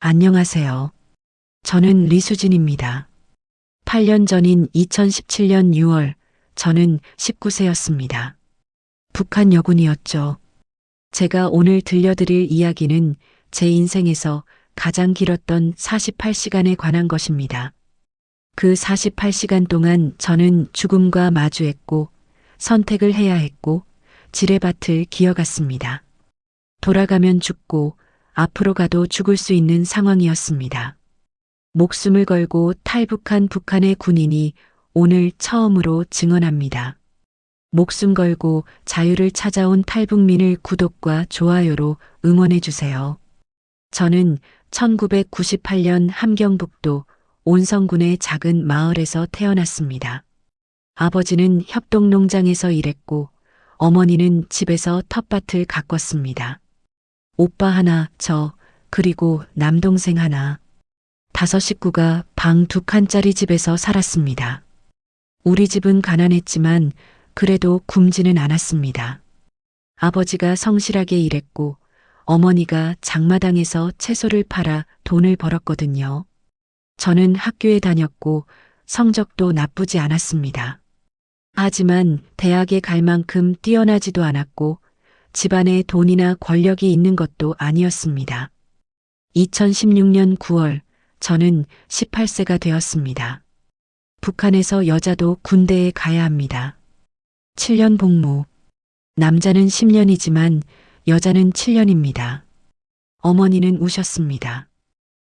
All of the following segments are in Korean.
안녕하세요. 저는 리수진입니다. 8년 전인 2017년 6월, 저는 19세였습니다. 북한 여군이었죠. 제가 오늘 들려드릴 이야기는 제 인생에서 가장 길었던 48시간에 관한 것입니다. 그 48시간 동안 저는 죽음과 마주했고, 선택을 해야 했고, 지뢰밭을 기어갔습니다. 돌아가면 죽고, 앞으로 가도 죽을 수 있는 상황이었습니다. 목숨을 걸고 탈북한 북한의 군인이 오늘 처음으로 증언합니다. 목숨 걸고 자유를 찾아온 탈북민을 구독과 좋아요로 응원해주세요. 저는 1998년 함경북도 온성군의 작은 마을에서 태어났습니다. 아버지는 협동농장에서 일했고 어머니는 집에서 텃밭을 가꿨습니다. 오빠 하나, 그리고 남동생 하나. 5 식구가 방 2칸짜리 집에서 살았습니다. 우리 집은 가난했지만 그래도 굶지는 않았습니다. 아버지가 성실하게 일했고 어머니가 장마당에서 채소를 팔아 돈을 벌었거든요. 저는 학교에 다녔고 성적도 나쁘지 않았습니다. 하지만 대학에 갈 만큼 뛰어나지도 않았고 집안에 돈이나 권력이 있는 것도 아니었습니다. 2016년 9월 저는 18세가 되었습니다. 북한에서 여자도 군대에 가야 합니다. 7년 복무. 남자는 10년이지만 여자는 7년입니다. 어머니는 우셨습니다.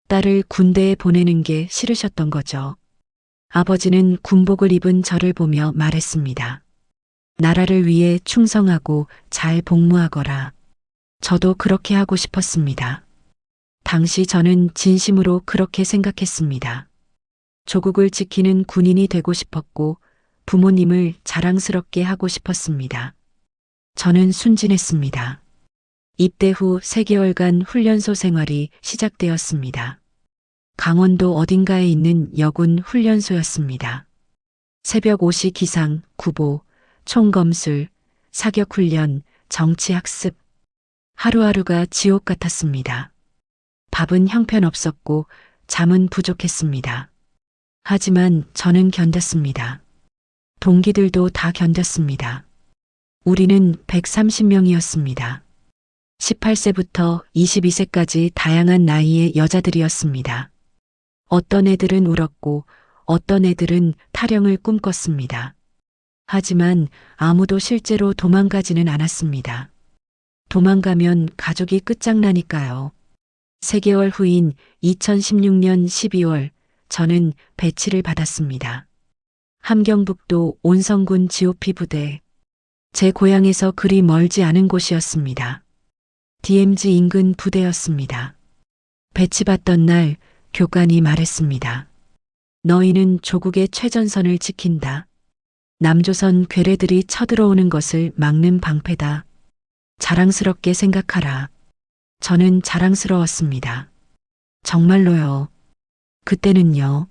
딸을 군대에 보내는 게 싫으셨던 거죠. 아버지는 군복을 입은 저를 보며 말했습니다. 나라를 위해 충성하고 잘 복무하거라. 저도 그렇게 하고 싶었습니다. 당시 저는 진심으로 그렇게 생각했습니다. 조국을 지키는 군인이 되고 싶었고 부모님을 자랑스럽게 하고 싶었습니다. 저는 순진했습니다. 입대 후 3개월간 훈련소 생활이 시작되었습니다. 강원도 어딘가에 있는 여군 훈련소였습니다. 새벽 5시 기상, 구보, 총검술, 사격훈련, 정치학습. 하루하루가 지옥 같았습니다. 밥은 형편없었고 잠은 부족했습니다. 하지만 저는 견뎠습니다. 동기들도 다 견뎠습니다. 우리는 130명이었습니다. 18세부터 22세까지 다양한 나이의 여자들이었습니다. 어떤 애들은 울었고 어떤 애들은 타령을 꿈꿨습니다. 하지만 아무도 실제로 도망가지는 않았습니다. 도망가면 가족이 끝장나니까요. 3개월 후인 2016년 12월 저는 배치를 받았습니다. 함경북도 온성군 GOP 부대. 제 고향에서 그리 멀지 않은 곳이었습니다. DMZ 인근 부대였습니다. 배치받던 날 교관이 말했습니다. 너희는 조국의 최전선을 지킨다. 남조선 괴뢰들이 쳐들어오는 것을 막는 방패다. 자랑스럽게 생각하라. 저는 자랑스러웠습니다. 정말로요. 그때는요.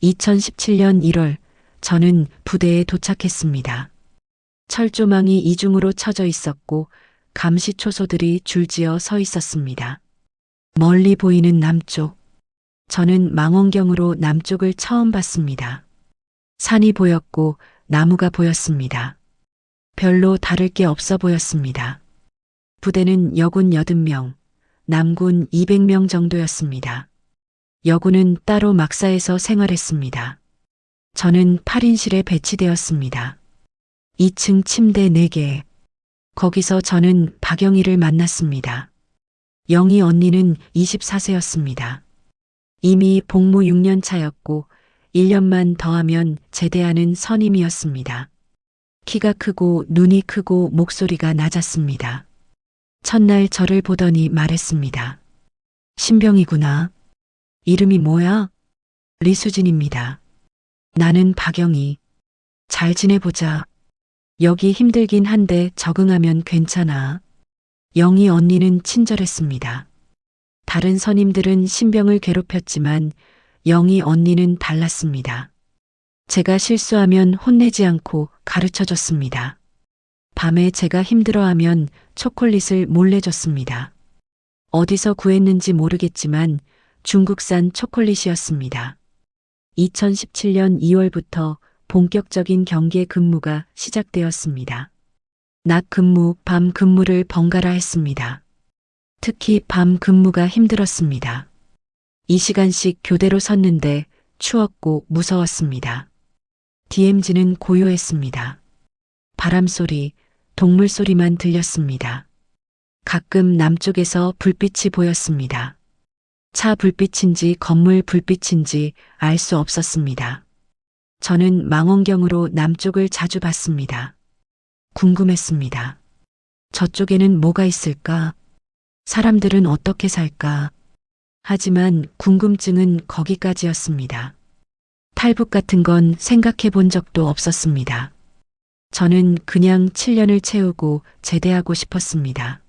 2017년 1월 저는 부대에 도착했습니다. 철조망이 이중으로 쳐져 있었고 감시초소들이 줄지어 서 있었습니다. 멀리 보이는 남쪽. 저는 망원경으로 남쪽을 처음 봤습니다. 산이 보였고 나무가 보였습니다. 별로 다를 게 없어 보였습니다. 부대는 여군 80명, 남군 200명 정도였습니다. 여군은 따로 막사에서 생활했습니다. 저는 8인실에 배치되었습니다. 2층 침대 4개. 거기서 저는 박영희를 만났습니다. 영희 언니는 24세였습니다. 이미 복무 6년 차였고 1년만 더하면 제대하는 선임이었습니다. 키가 크고 눈이 크고 목소리가 낮았습니다. 첫날 저를 보더니 말했습니다. 신병이구나. 이름이 뭐야? 리수진입니다. 나는 박영희. 잘 지내보자. 여기 힘들긴 한데 적응하면 괜찮아. 영희 언니는 친절했습니다. 다른 선임들은 신병을 괴롭혔지만 영희 언니는 달랐습니다. 제가 실수하면 혼내지 않고 가르쳐줬습니다. 밤에 제가 힘들어하면 초콜릿을 몰래 줬습니다. 어디서 구했는지 모르겠지만 중국산 초콜릿이었습니다. 2017년 2월부터 본격적인 경계 근무가 시작되었습니다. 낮 근무, 밤 근무를 번갈아 했습니다. 특히 밤 근무가 힘들었습니다. 2시간씩 교대로 섰는데 추웠고 무서웠습니다. DMZ는 고요했습니다. 바람소리, 동물 소리만 들렸습니다. 가끔 남쪽에서 불빛이 보였습니다. 차 불빛인지 건물 불빛인지 알 수 없었습니다. 저는 망원경으로 남쪽을 자주 봤습니다. 궁금했습니다. 저쪽에는 뭐가 있을까? 사람들은 어떻게 살까? 하지만 궁금증은 거기까지였습니다. 탈북 같은 건 생각해 본 적도 없었습니다. 저는 그냥 7년을 채우고 제대하고 싶었습니다.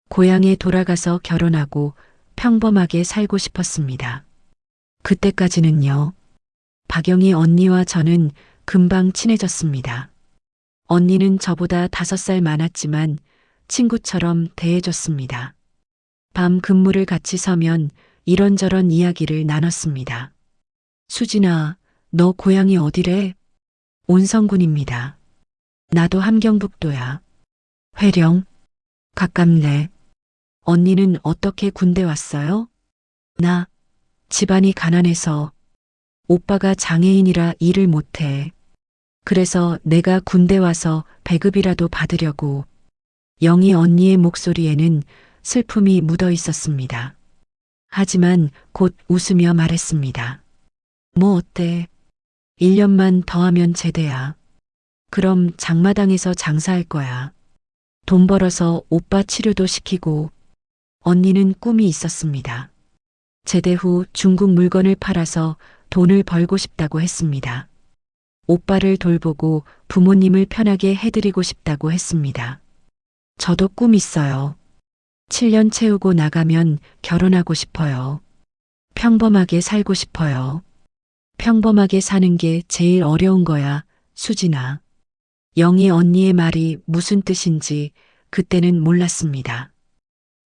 고향에 돌아가서 결혼하고 평범하게 살고 싶었습니다. 그때까지는요. 박영희 언니와 저는 금방 친해졌습니다. 언니는 저보다 5살 많았지만 친구처럼 대해줬습니다. 밤 근무를 같이 서면 이런저런 이야기를 나눴습니다. 수진아, 너 고향이 어디래? 온성군입니다. 나도 함경북도야. 회령? 가깝네. 언니는 어떻게 군대 왔어요? 나 집안이 가난해서 오빠가 장애인이라 일을 못해. 그래서 내가 군대 와서 배급이라도 받으려고. 영희 언니의 목소리에는 슬픔이 묻어 있었습니다. 하지만 곧 웃으며 말했습니다. 뭐 어때? 1년만 더 하면 제대야. 그럼 장마당에서 장사할 거야. 돈 벌어서 오빠 치료도 시키고. 언니는 꿈이 있었습니다. 제대 후 중국 물건을 팔아서 돈을 벌고 싶다고 했습니다. 오빠를 돌보고 부모님을 편하게 해드리고 싶다고 했습니다. 저도 꿈 있어요. 7년 채우고 나가면 결혼하고 싶어요. 평범하게 살고 싶어요. 평범하게 사는 게 제일 어려운 거야, 수진아. 영희 언니의 말이 무슨 뜻인지 그때는 몰랐습니다.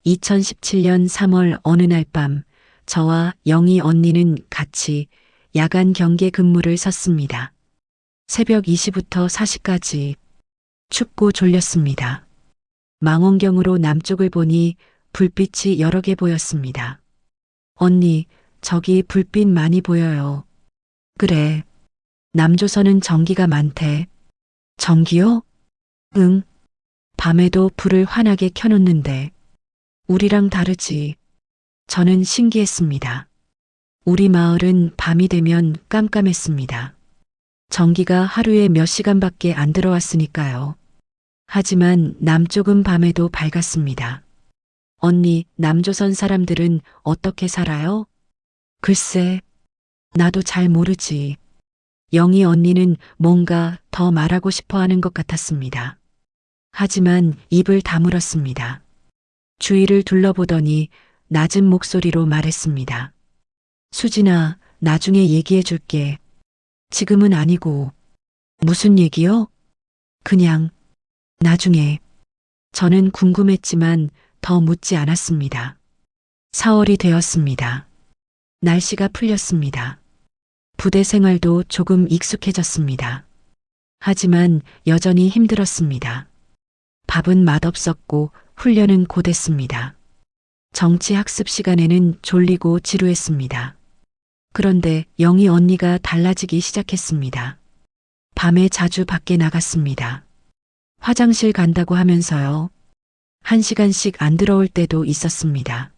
2017년 3월 어느 날 밤 저와 영희 언니는 같이 야간 경계 근무를 섰습니다. 새벽 2시부터 4시까지 춥고 졸렸습니다. 망원경으로 남쪽을 보니 불빛이 여러 개 보였습니다. 언니, 저기 불빛 많이 보여요. 그래. 남조선은 전기가 많대. 전기요? 응. 밤에도 불을 환하게 켜놓는데. 우리랑 다르지. 저는 신기했습니다. 우리 마을은 밤이 되면 깜깜했습니다. 전기가 하루에 몇 시간밖에 안 들어왔으니까요. 하지만 남쪽은 밤에도 밝았습니다. 언니, 남조선 사람들은 어떻게 살아요? 글쎄, 나도 잘 모르지. 영희 언니는 뭔가 더 말하고 싶어 하는 것 같았습니다. 하지만 입을 다물었습니다. 주위를 둘러보더니 낮은 목소리로 말했습니다. 수진아, 나중에 얘기해 줄게. 지금은 아니고. 무슨 얘기요? 그냥 나중에. 저는 궁금했지만 더 묻지 않았습니다. 4월이 되었습니다. 날씨가 풀렸습니다. 부대 생활도 조금 익숙해졌습니다. 하지만 여전히 힘들었습니다. 밥은 맛없었고 훈련은 고됐습니다. 정치 학습 시간에는 졸리고 지루했습니다. 그런데 영희 언니가 달라지기 시작했습니다. 밤에 자주 밖에 나갔습니다. 화장실 간다고 하면서요. 1시간씩 안 들어올 때도 있었습니다.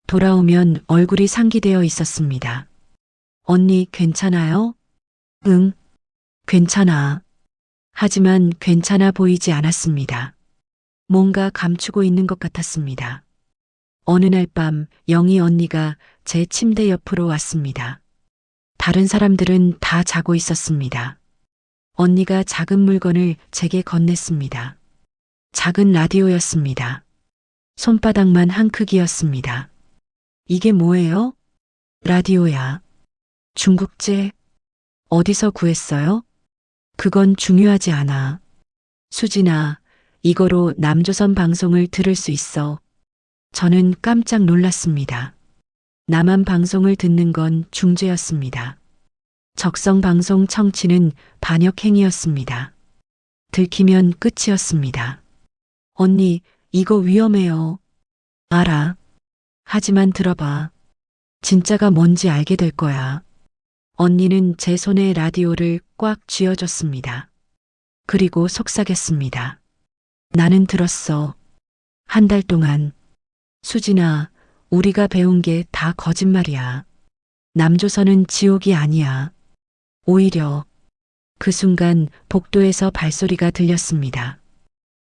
돌아오면 얼굴이 상기되어 있었습니다. 언니 괜찮아요? 응, 괜찮아. 하지만 괜찮아 보이지 않았습니다. 뭔가 감추고 있는 것 같았습니다. 어느 날 밤 영희 언니가 제 침대 옆으로 왔습니다. 다른 사람들은 다 자고 있었습니다. 언니가 작은 물건을 제게 건넸습니다. 작은 라디오였습니다. 손바닥만 한 크기였습니다. 이게 뭐예요? 라디오야. 중국제? 어디서 구했어요? 그건 중요하지 않아. 수진아, 이거로 남조선 방송을 들을 수 있어. 저는 깜짝 놀랐습니다. 나만 방송을 듣는 건 중죄였습니다. 적성 방송 청취는 반역행위였습니다. 들키면 끝이었습니다. 언니, 이거 위험해요. 알아. 하지만 들어봐. 진짜가 뭔지 알게 될 거야. 언니는 제 손에 라디오를 꽉 쥐어줬습니다. 그리고 속삭였습니다. 나는 들었어. 한 달 동안. 수진아, 우리가 배운 게 다 거짓말이야. 남조선은 지옥이 아니야. 오히려 그 순간 복도에서 발소리가 들렸습니다.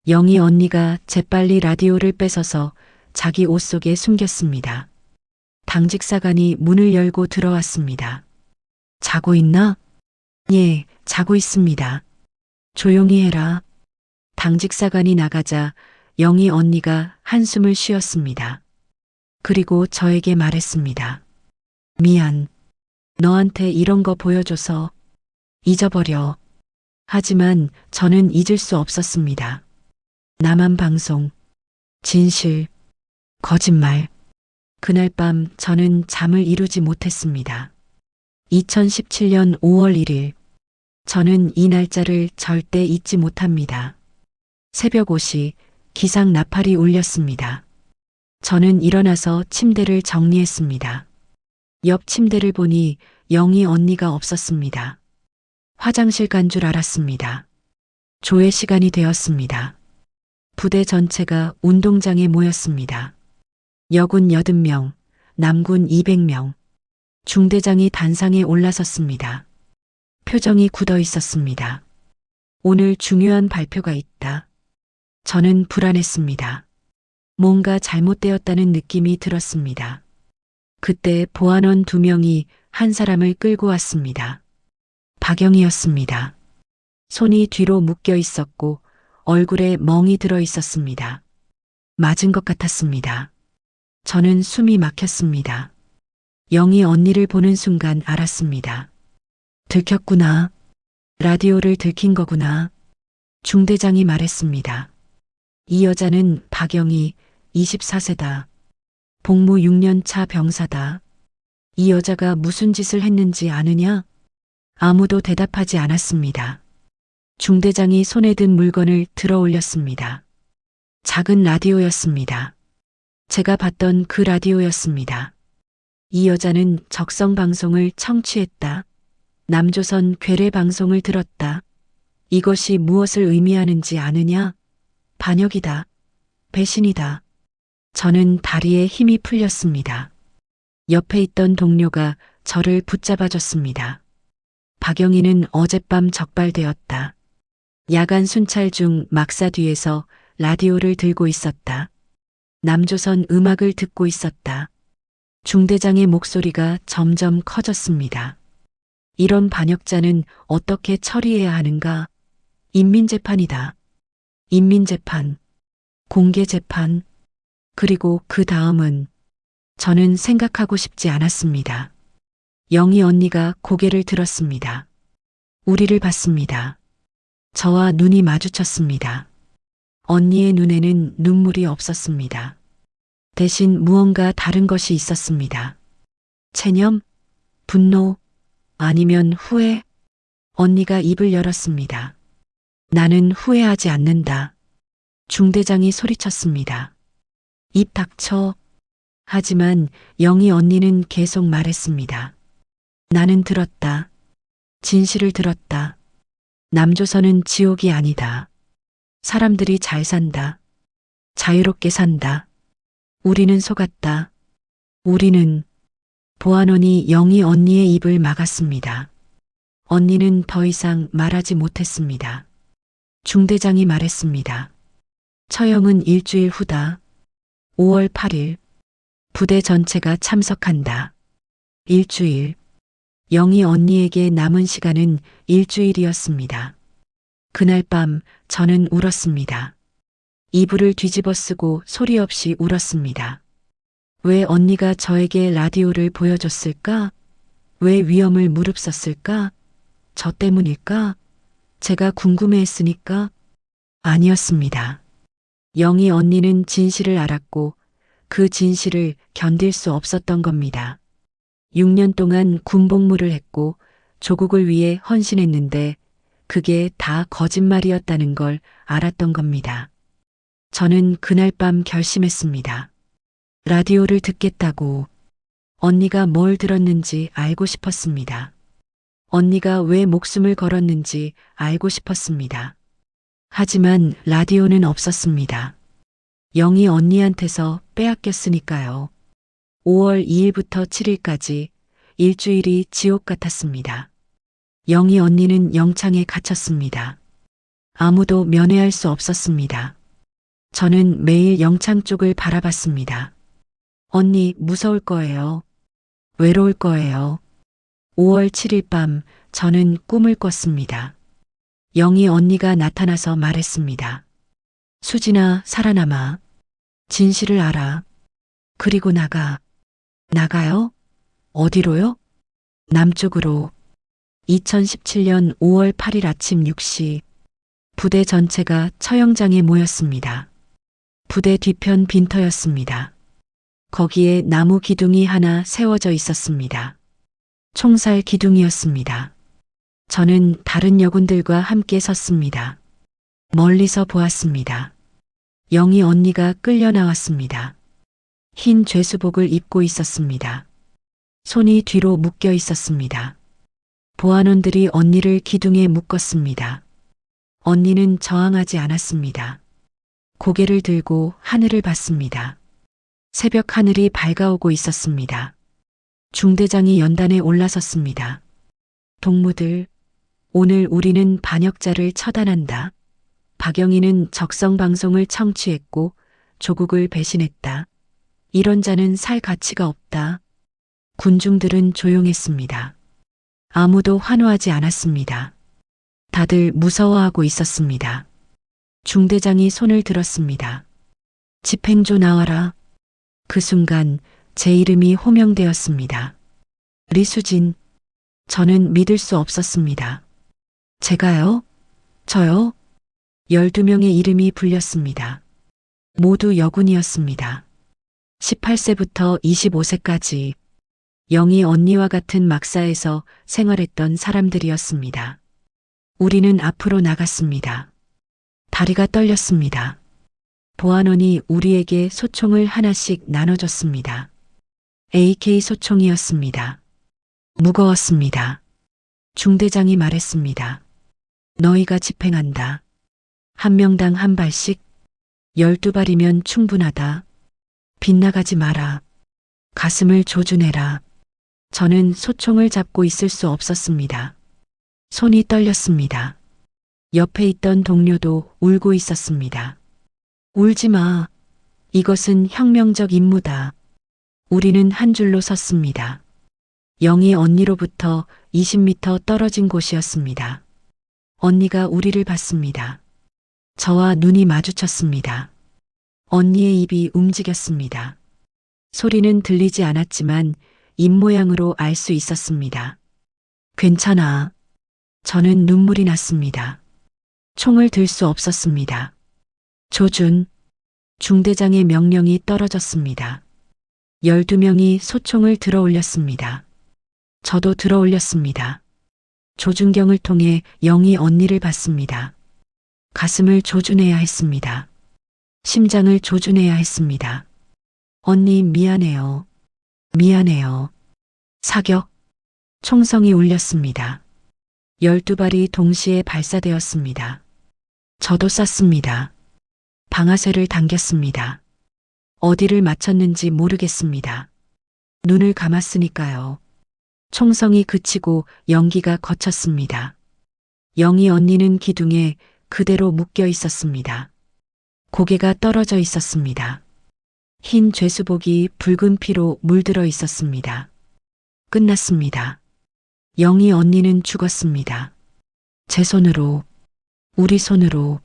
영희 언니가 재빨리 라디오를 뺏어서 자기 옷 속에 숨겼습니다. 당직사관이 문을 열고 들어왔습니다. 자고 있나? 예, 자고 있습니다. 조용히 해라. 당직사관이 나가자 영희 언니가 한숨을 쉬었습니다. 그리고 저에게 말했습니다. 미안. 너한테 이런 거 보여줘서 잊어버려. 하지만 저는 잊을 수 없었습니다. 나만 방송, 진실, 거짓말. 그날 밤 저는 잠을 이루지 못했습니다. 2017년 5월 1일. 저는 이 날짜를 절대 잊지 못합니다. 새벽 5시 기상 나팔이 울렸습니다. 저는 일어나서 침대를 정리했습니다. 옆 침대를 보니 영희 언니가 없었습니다. 화장실 간 줄 알았습니다. 조회 시간이 되었습니다. 부대 전체가 운동장에 모였습니다. 여군 80명, 남군 200명. 중대장이 단상에 올라섰습니다. 표정이 굳어 있었습니다. 오늘 중요한 발표가 있다. 저는 불안했습니다. 뭔가 잘못되었다는 느낌이 들었습니다. 그때 보안원 2명이 한 사람을 끌고 왔습니다. 박영희였습니다. 손이 뒤로 묶여 있었고 얼굴에 멍이 들어 있었습니다. 맞은 것 같았습니다. 저는 숨이 막혔습니다. 영희 언니를 보는 순간 알았습니다. 들켰구나. 라디오를 들킨 거구나. 중대장이 말했습니다. 이 여자는 박영희 24세다. 복무 6년 차 병사다. 이 여자가 무슨 짓을 했는지 아느냐? 아무도 대답하지 않았습니다. 중대장이 손에 든 물건을 들어 올렸습니다. 작은 라디오였습니다. 제가 봤던 그 라디오였습니다. 이 여자는 적성 방송을 청취했다. 남조선 괴뢰 방송을 들었다. 이것이 무엇을 의미하는지 아느냐? 반역이다. 배신이다. 저는 다리에 힘이 풀렸습니다. 옆에 있던 동료가 저를 붙잡아줬습니다. 박영희는 어젯밤 적발되었다. 야간 순찰 중 막사 뒤에서 라디오를 들고 있었다. 남조선 음악을 듣고 있었다. 중대장의 목소리가 점점 커졌습니다. 이런 반역자는 어떻게 처리해야 하는가? 인민재판이다. 인민재판, 공개재판, 그리고 그 다음은 저는 생각하고 싶지 않았습니다. 영희 언니가 고개를 들었습니다. 우리를 봤습니다. 저와 눈이 마주쳤습니다. 언니의 눈에는 눈물이 없었습니다. 대신 무언가 다른 것이 있었습니다. 체념? 분노? 아니면 후회? 언니가 입을 열었습니다. 나는 후회하지 않는다. 중대장이 소리쳤습니다. 입 닥쳐. 하지만 영희 언니는 계속 말했습니다. 나는 들었다. 진실을 들었다. 남조선은 지옥이 아니다. 사람들이 잘 산다. 자유롭게 산다. 우리는 속았다. 우리는. 보안원이 영희 언니의 입을 막았습니다. 언니는 더 이상 말하지 못했습니다. 중대장이 말했습니다. 처형은 일주일 후다. 5월 8일. 부대 전체가 참석한다. 일주일. 영희 언니에게 남은 시간은 일주일이었습니다. 그날 밤 저는 울었습니다. 이불을 뒤집어 쓰고 소리 없이 울었습니다. 왜 언니가 저에게 라디오를 보여줬을까? 왜 위험을 무릅썼을까? 저 때문일까? 제가 궁금해했으니까? 아니었습니다. 영희 언니는 진실을 알았고 그 진실을 견딜 수 없었던 겁니다. 6년 동안 군복무를 했고 조국을 위해 헌신했는데 그게 다 거짓말이었다는 걸 알았던 겁니다. 저는 그날 밤 결심했습니다. 라디오를 듣겠다고. 언니가 뭘 들었는지 알고 싶었습니다. 언니가 왜 목숨을 걸었는지 알고 싶었습니다. 하지만 라디오는 없었습니다. 영희 언니한테서 빼앗겼으니까요. 5월 2일부터 7일까지 일주일이 지옥 같았습니다. 영희 언니는 영창에 갇혔습니다. 아무도 면회할 수 없었습니다. 저는 매일 영창 쪽을 바라봤습니다. 언니 무서울 거예요. 외로울 거예요. 5월 7일 밤 저는 꿈을 꿨습니다. 영희 언니가 나타나서 말했습니다. 수진아, 살아남아. 진실을 알아. 그리고 나가. 나가요? 어디로요? 남쪽으로. 2017년 5월 8일 아침 6시 부대 전체가 처형장에 모였습니다. 부대 뒤편 빈터였습니다. 거기에 나무 기둥이 하나 세워져 있었습니다. 총살 기둥이었습니다. 저는 다른 여군들과 함께 섰습니다. 멀리서 보았습니다. 영희 언니가 끌려 나왔습니다. 흰 죄수복을 입고 있었습니다. 손이 뒤로 묶여 있었습니다. 보안원들이 언니를 기둥에 묶었습니다. 언니는 저항하지 않았습니다. 고개를 들고 하늘을 봤습니다. 새벽 하늘이 밝아오고 있었습니다. 중대장이 연단에 올라섰습니다. 동무들, 오늘 우리는 반역자를 처단한다. 박영희는 적성방송을 청취했고 조국을 배신했다. 이런 자는 살 가치가 없다. 군중들은 조용했습니다. 아무도 환호하지 않았습니다. 다들 무서워하고 있었습니다. 중대장이 손을 들었습니다. 집행조 나와라. 그 순간 제 이름이 호명되었습니다. 리수진. 저는 믿을 수 없었습니다. 제가요? 저요? 12명의 이름이 불렸습니다. 모두 여군이었습니다. 18세부터 25세까지 영희 언니와 같은 막사에서 생활했던 사람들이었습니다. 우리는 앞으로 나갔습니다. 다리가 떨렸습니다. 보안원이 우리에게 소총을 하나씩 나눠줬습니다. AK 소총이었습니다. 무거웠습니다. 중대장이 말했습니다. 너희가 집행한다. 한 명당 한 발씩 12발이면 충분하다. 빗나가지 마라. 가슴을 조준해라. 저는 소총을 잡고 있을 수 없었습니다. 손이 떨렸습니다. 옆에 있던 동료도 울고 있었습니다. 울지 마. 이것은 혁명적 임무다. 우리는 한 줄로 섰습니다. 영희 언니로부터 20m 떨어진 곳이었습니다. 언니가 우리를 봤습니다. 저와 눈이 마주쳤습니다. 언니의 입이 움직였습니다. 소리는 들리지 않았지만 입모양으로 알 수 있었습니다. 괜찮아. 저는 눈물이 났습니다. 총을 들 수 없었습니다. 조준. 중대장의 명령이 떨어졌습니다. 12명이 소총을 들어 올렸습니다. 저도 들어 올렸습니다. 조준경을 통해 영희 언니를 봤습니다. 가슴을 조준해야 했습니다. 심장을 조준해야 했습니다. 언니 미안해요. 미안해요. 사격. 총성이 울렸습니다. 12발이 동시에 발사되었습니다. 저도 쐈습니다. 방아쇠를 당겼습니다. 어디를 맞췄는지 모르겠습니다. 눈을 감았으니까요. 총성이 그치고 연기가 거쳤습니다. 영희 언니는 기둥에 그대로 묶여 있었습니다. 고개가 떨어져 있었습니다. 흰 죄수복이 붉은 피로 물들어 있었습니다. 끝났습니다. 영희 언니는 죽었습니다. 제 손으로, 우리 손으로.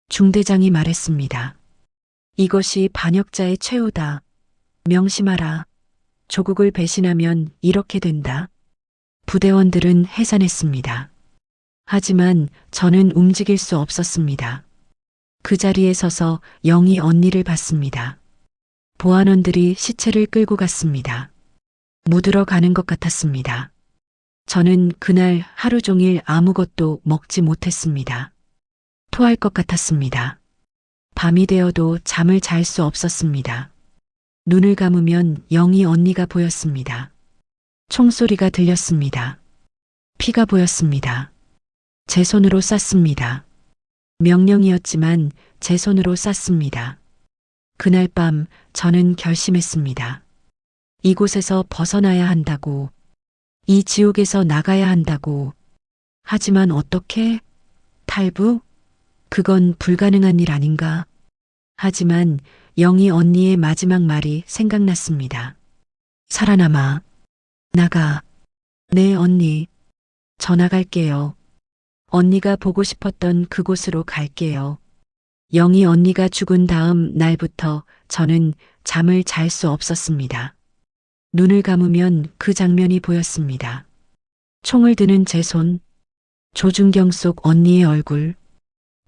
중대장이 말했습니다. 이것이 반역자의 최후다. 명심하라. 조국을 배신하면 이렇게 된다. 부대원들은 해산했습니다. 하지만 저는 움직일 수 없었습니다. 그 자리에 서서 영희 언니를 봤습니다. 보안원들이 시체를 끌고 갔습니다. 묻으러 가는 것 같았습니다. 저는 그날 하루 종일 아무것도 먹지 못했습니다. 토할 것 같았습니다. 밤이 되어도 잠을 잘 수 없었습니다. 눈을 감으면 영희 언니가 보였습니다. 총소리가 들렸습니다. 피가 보였습니다. 제 손으로 쌌습니다. 명령이었지만 제 손으로 쌌습니다. 그날 밤 저는 결심했습니다. 이곳에서 벗어나야 한다고. 이 지옥에서 나가야 한다고. 하지만 어떻게? 탈부? 그건 불가능한 일 아닌가? 하지만 영희 언니의 마지막 말이 생각났습니다. 살아남아. 나가. 네, 언니. 저 나갈게요. 언니가 보고 싶었던 그곳으로 갈게요. 영희 언니가 죽은 다음 날부터 저는 잠을 잘 수 없었습니다. 눈을 감으면 그 장면이 보였습니다. 총을 드는 제 손, 조준경 속 언니의 얼굴,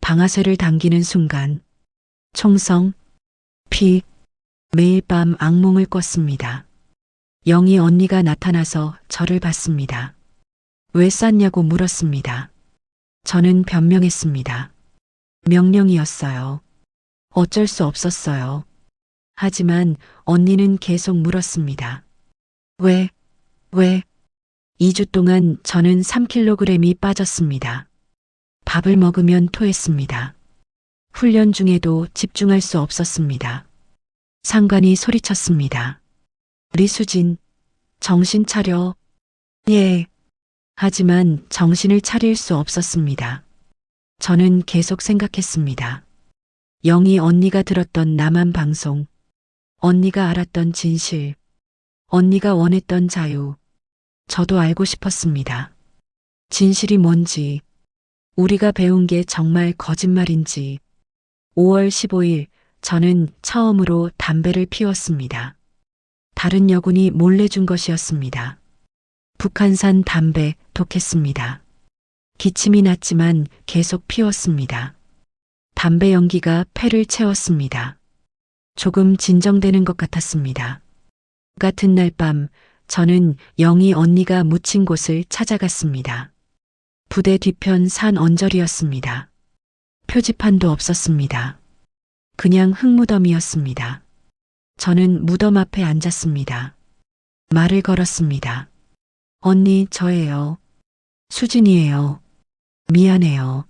방아쇠를 당기는 순간, 총성, 피, 매일 밤 악몽을 꿨습니다. 영희 언니가 나타나서 저를 봤습니다. 왜 쌌냐고 물었습니다. 저는 변명했습니다. 명령이었어요. 어쩔 수 없었어요. 하지만 언니는 계속 물었습니다. 왜? 2주 동안 저는 3kg이 빠졌습니다. 밥을 먹으면 토했습니다. 훈련 중에도 집중할 수 없었습니다. 상관이 소리쳤습니다. 리수진, 정신 차려. 예. 하지만 정신을 차릴 수 없었습니다. 저는 계속 생각했습니다. 영희 언니가 들었던 남한 방송, 언니가 알았던 진실, 언니가 원했던 자유, 저도 알고 싶었습니다. 진실이 뭔지, 우리가 배운 게 정말 거짓말인지. 5월 15일 저는 처음으로 담배를 피웠습니다. 다른 여군이 몰래 준 것이었습니다. 북한산 담배 독했습니다. 기침이 났지만 계속 피웠습니다. 담배 연기가 폐를 채웠습니다. 조금 진정되는 것 같았습니다. 같은 날 밤 저는 영희 언니가 묻힌 곳을 찾아갔습니다. 부대 뒤편 산 언저리였습니다. 표지판도 없었습니다. 그냥 흙무덤이었습니다. 저는 무덤 앞에 앉았습니다. 말을 걸었습니다. 언니, 저예요. 수진이에요. 미안해요.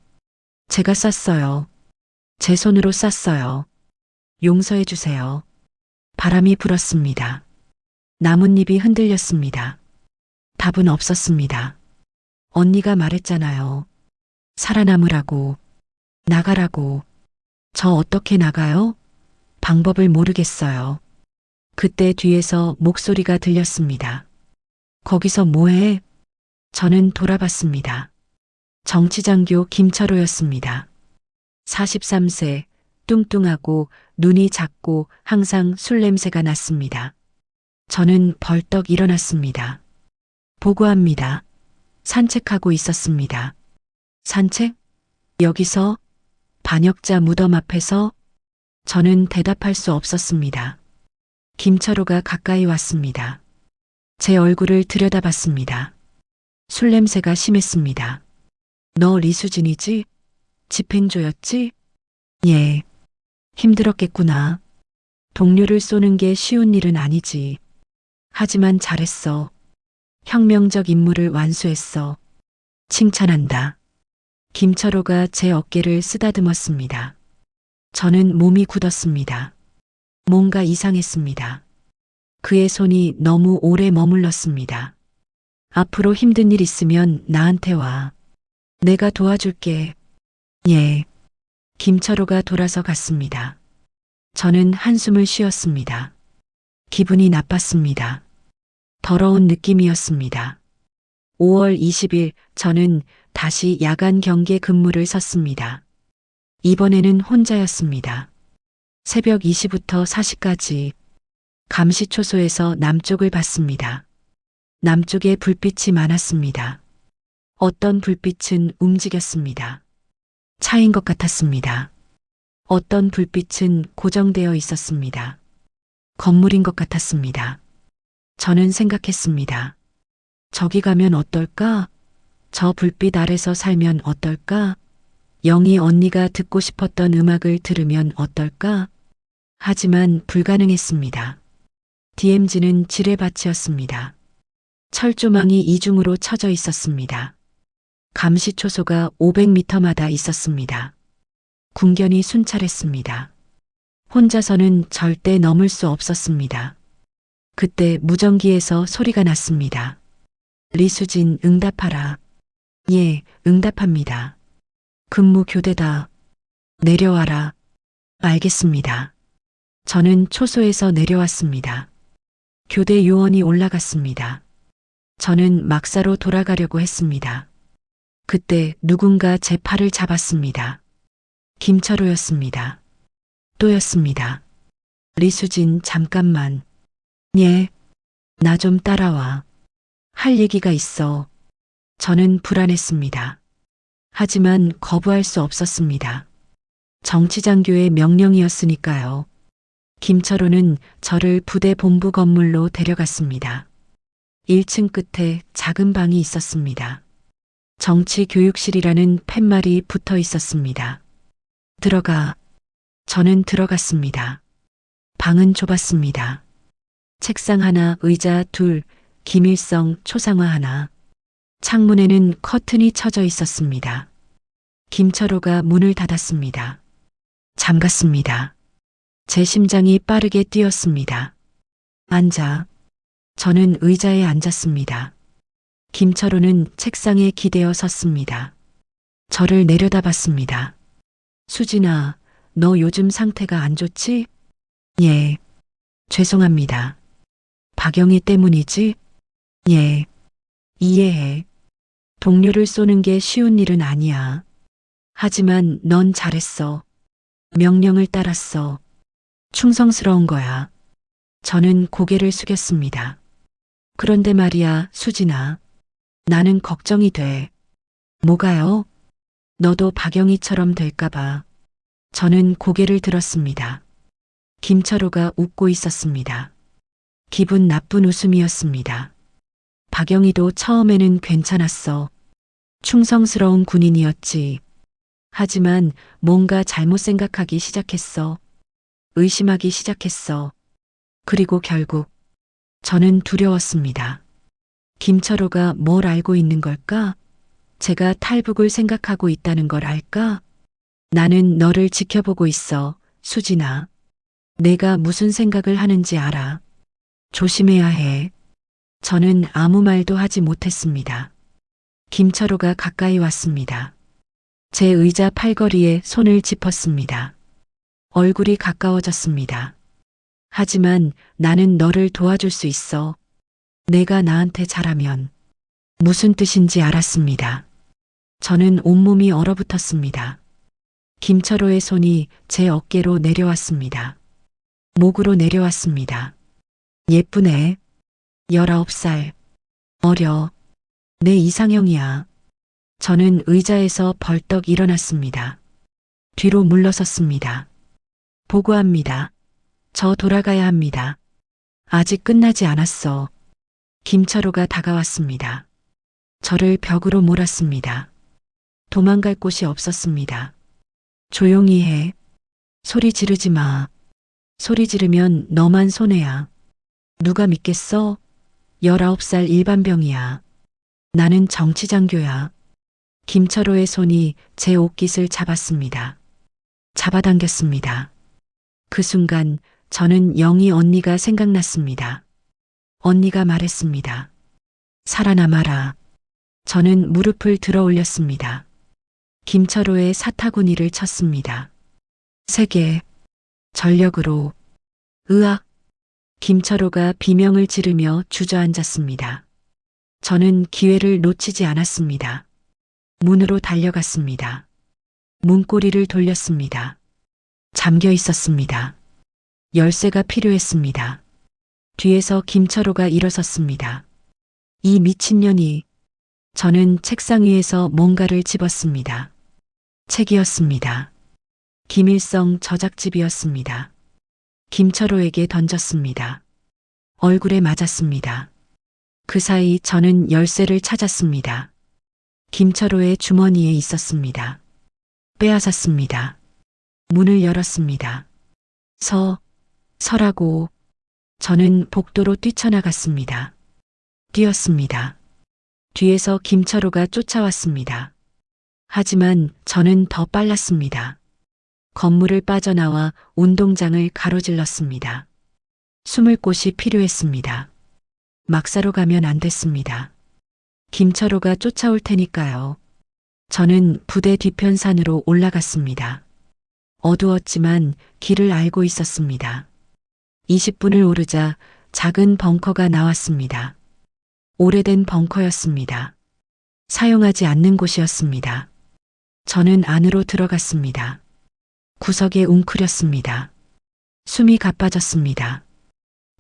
제가 쌌어요. 제 손으로 쌌어요. 용서해 주세요. 바람이 불었습니다. 나뭇잎이 흔들렸습니다. 답은 없었습니다. 언니가 말했잖아요. 살아남으라고. 나가라고. 저 어떻게 나가요? 방법을 모르겠어요. 그때 뒤에서 목소리가 들렸습니다. 거기서 뭐해? 저는 돌아봤습니다. 정치장교 김철호였습니다. 43세, 뚱뚱하고 눈이 작고 항상 술 냄새가 났습니다. 저는 벌떡 일어났습니다. 보고합니다. 산책하고 있었습니다. 산책? 여기서? 반역자 무덤 앞에서? 저는 대답할 수 없었습니다. 김철호가 가까이 왔습니다. 제 얼굴을 들여다봤습니다. 술 냄새가 심했습니다. 너 리수진이지? 집행조였지? 예. 힘들었겠구나. 동료를 쏘는 게 쉬운 일은 아니지. 하지만 잘했어. 혁명적 임무를 완수했어. 칭찬한다. 김철호가 제 어깨를 쓰다듬었습니다. 저는 몸이 굳었습니다. 뭔가 이상했습니다. 그의 손이 너무 오래 머물렀습니다. 앞으로 힘든 일 있으면 나한테 와. 내가 도와줄게. 예. 김철호가 돌아서 갔습니다. 저는 한숨을 쉬었습니다. 기분이 나빴습니다. 더러운 느낌이었습니다. 5월 20일 저는 다시 야간 경계 근무를 섰습니다. 이번에는 혼자였습니다. 새벽 2시부터 4시까지 감시초소에서 남쪽을 봤습니다. 남쪽에 불빛이 많았습니다. 어떤 불빛은 움직였습니다. 차인 것 같았습니다. 어떤 불빛은 고정되어 있었습니다. 건물인 것 같았습니다. 저는 생각했습니다. 저기 가면 어떨까? 저 불빛 아래서 살면 어떨까? 영희 언니가 듣고 싶었던 음악을 들으면 어떨까? 하지만 불가능했습니다. DMZ는 지뢰밭이었습니다. 철조망이 이중으로 쳐져 있었습니다. 감시 초소가 500m마다 있었습니다. 군견이 순찰했습니다. 혼자서는 절대 넘을 수 없었습니다. 그때 무전기에서 소리가 났습니다. 리수진, 응답하라. 예, 응답합니다. 근무 교대다. 내려와라. 알겠습니다. 저는 초소에서 내려왔습니다. 교대 요원이 올라갔습니다. 저는 막사로 돌아가려고 했습니다. 그때 누군가 제 팔을 잡았습니다. 김철호였습니다. 또였습니다. 리수진, 잠깐만. 예, 나 좀 따라와. 할 얘기가 있어. 저는 불안했습니다. 하지만 거부할 수 없었습니다. 정치장교의 명령이었으니까요. 김철호는 저를 부대 본부 건물로 데려갔습니다. 1층 끝에 작은 방이 있었습니다. 정치교육실이라는 팻말이 붙어 있었습니다. 들어가. 저는 들어갔습니다. 방은 좁았습니다. 책상 하나, 의자 둘, 김일성, 초상화 하나. 창문에는 커튼이 쳐져 있었습니다. 김철호가 문을 닫았습니다. 잠갔습니다. 제 심장이 빠르게 뛰었습니다. 앉아. 저는 의자에 앉았습니다. 김철호는 책상에 기대어 섰습니다. 저를 내려다봤습니다. 수진아, 너 요즘 상태가 안 좋지? 예. 죄송합니다. 박영희 때문이지? 예. 이해해. 동료를 쏘는 게 쉬운 일은 아니야. 하지만 넌 잘했어. 명령을 따랐어. 충성스러운 거야. 저는 고개를 숙였습니다. 그런데 말이야, 수진아. 나는 걱정이 돼. 뭐가요? 너도 박영희처럼 될까봐. 저는 고개를 들었습니다. 김철호가 웃고 있었습니다. 기분 나쁜 웃음이었습니다. 박영희도 처음에는 괜찮았어. 충성스러운 군인이었지. 하지만 뭔가 잘못 생각하기 시작했어. 의심하기 시작했어. 그리고 결국 저는 두려웠습니다. 김철호가 뭘 알고 있는 걸까? 제가 탈북을 생각하고 있다는 걸 알까? 나는 너를 지켜보고 있어, 수진아. 내가 무슨 생각을 하는지 알아. 조심해야 해. 저는 아무 말도 하지 못했습니다. 김철호가 가까이 왔습니다. 제 의자 팔걸이에 손을 짚었습니다. 얼굴이 가까워졌습니다. 하지만 나는 너를 도와줄 수 있어. 내가 나한테 잘하면. 무슨 뜻인지 알았습니다. 저는 온몸이 얼어붙었습니다. 김철호의 손이 제 어깨로 내려왔습니다. 목으로 내려왔습니다. 예쁘네. 19살. 어려. 내 이상형이야. 저는 의자에서 벌떡 일어났습니다. 뒤로 물러섰습니다. 보고합니다. 저 돌아가야 합니다. 아직 끝나지 않았어. 김철호가 다가왔습니다. 저를 벽으로 몰았습니다. 도망갈 곳이 없었습니다. 조용히 해. 소리 지르지 마. 소리 지르면 너만 손해야. 누가 믿겠어? 19살 일반병이야. 나는 정치장교야. 김철호의 손이 제 옷깃을 잡았습니다. 잡아당겼습니다. 그 순간 저는 영희 언니가 생각났습니다. 언니가 말했습니다. 살아남아라. 저는 무릎을 들어 올렸습니다. 김철호의 사타구니를 쳤습니다. 세게, 전력으로, 으악. 김철호가 비명을 지르며 주저앉았습니다. 저는 기회를 놓치지 않았습니다. 문으로 달려갔습니다. 문고리를 돌렸습니다. 잠겨 있었습니다. 열쇠가 필요했습니다. 뒤에서 김철호가 일어섰습니다. 이 미친년이. 저는 책상 위에서 뭔가를 집었습니다. 책이었습니다. 김일성 저작집이었습니다. 김철호에게 던졌습니다. 얼굴에 맞았습니다. 그 사이 저는 열쇠를 찾았습니다. 김철호의 주머니에 있었습니다. 빼앗았습니다. 문을 열었습니다. 서라고. 저는 복도로 뛰쳐나갔습니다. 뛰었습니다. 뒤에서 김철호가 쫓아왔습니다. 하지만 저는 더 빨랐습니다. 건물을 빠져나와 운동장을 가로질렀습니다. 숨을 곳이 필요했습니다. 막사로 가면 안 됐습니다. 김철호가 쫓아올 테니까요. 저는 부대 뒤편산으로 올라갔습니다. 어두웠지만 길을 알고 있었습니다. 20분을 오르자 작은 벙커가 나왔습니다. 오래된 벙커였습니다. 사용하지 않는 곳이었습니다. 저는 안으로 들어갔습니다. 구석에 웅크렸습니다. 숨이 가빠졌습니다.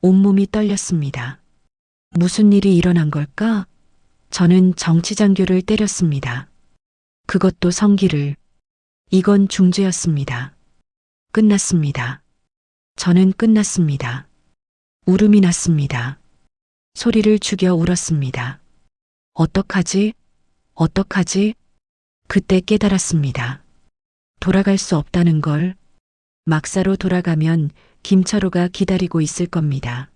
온몸이 떨렸습니다. 무슨 일이 일어난 걸까? 저는 정치장교를 때렸습니다. 그것도 성기를. 이건 중죄였습니다. 끝났습니다. 저는 끝났습니다. 울음이 났습니다. 소리를 죽여 울었습니다. 어떡하지? 어떡하지? 그때 깨달았습니다. 돌아갈 수 없다는 걸. 막사로 돌아가면 김철호가 기다리고 있을 겁니다.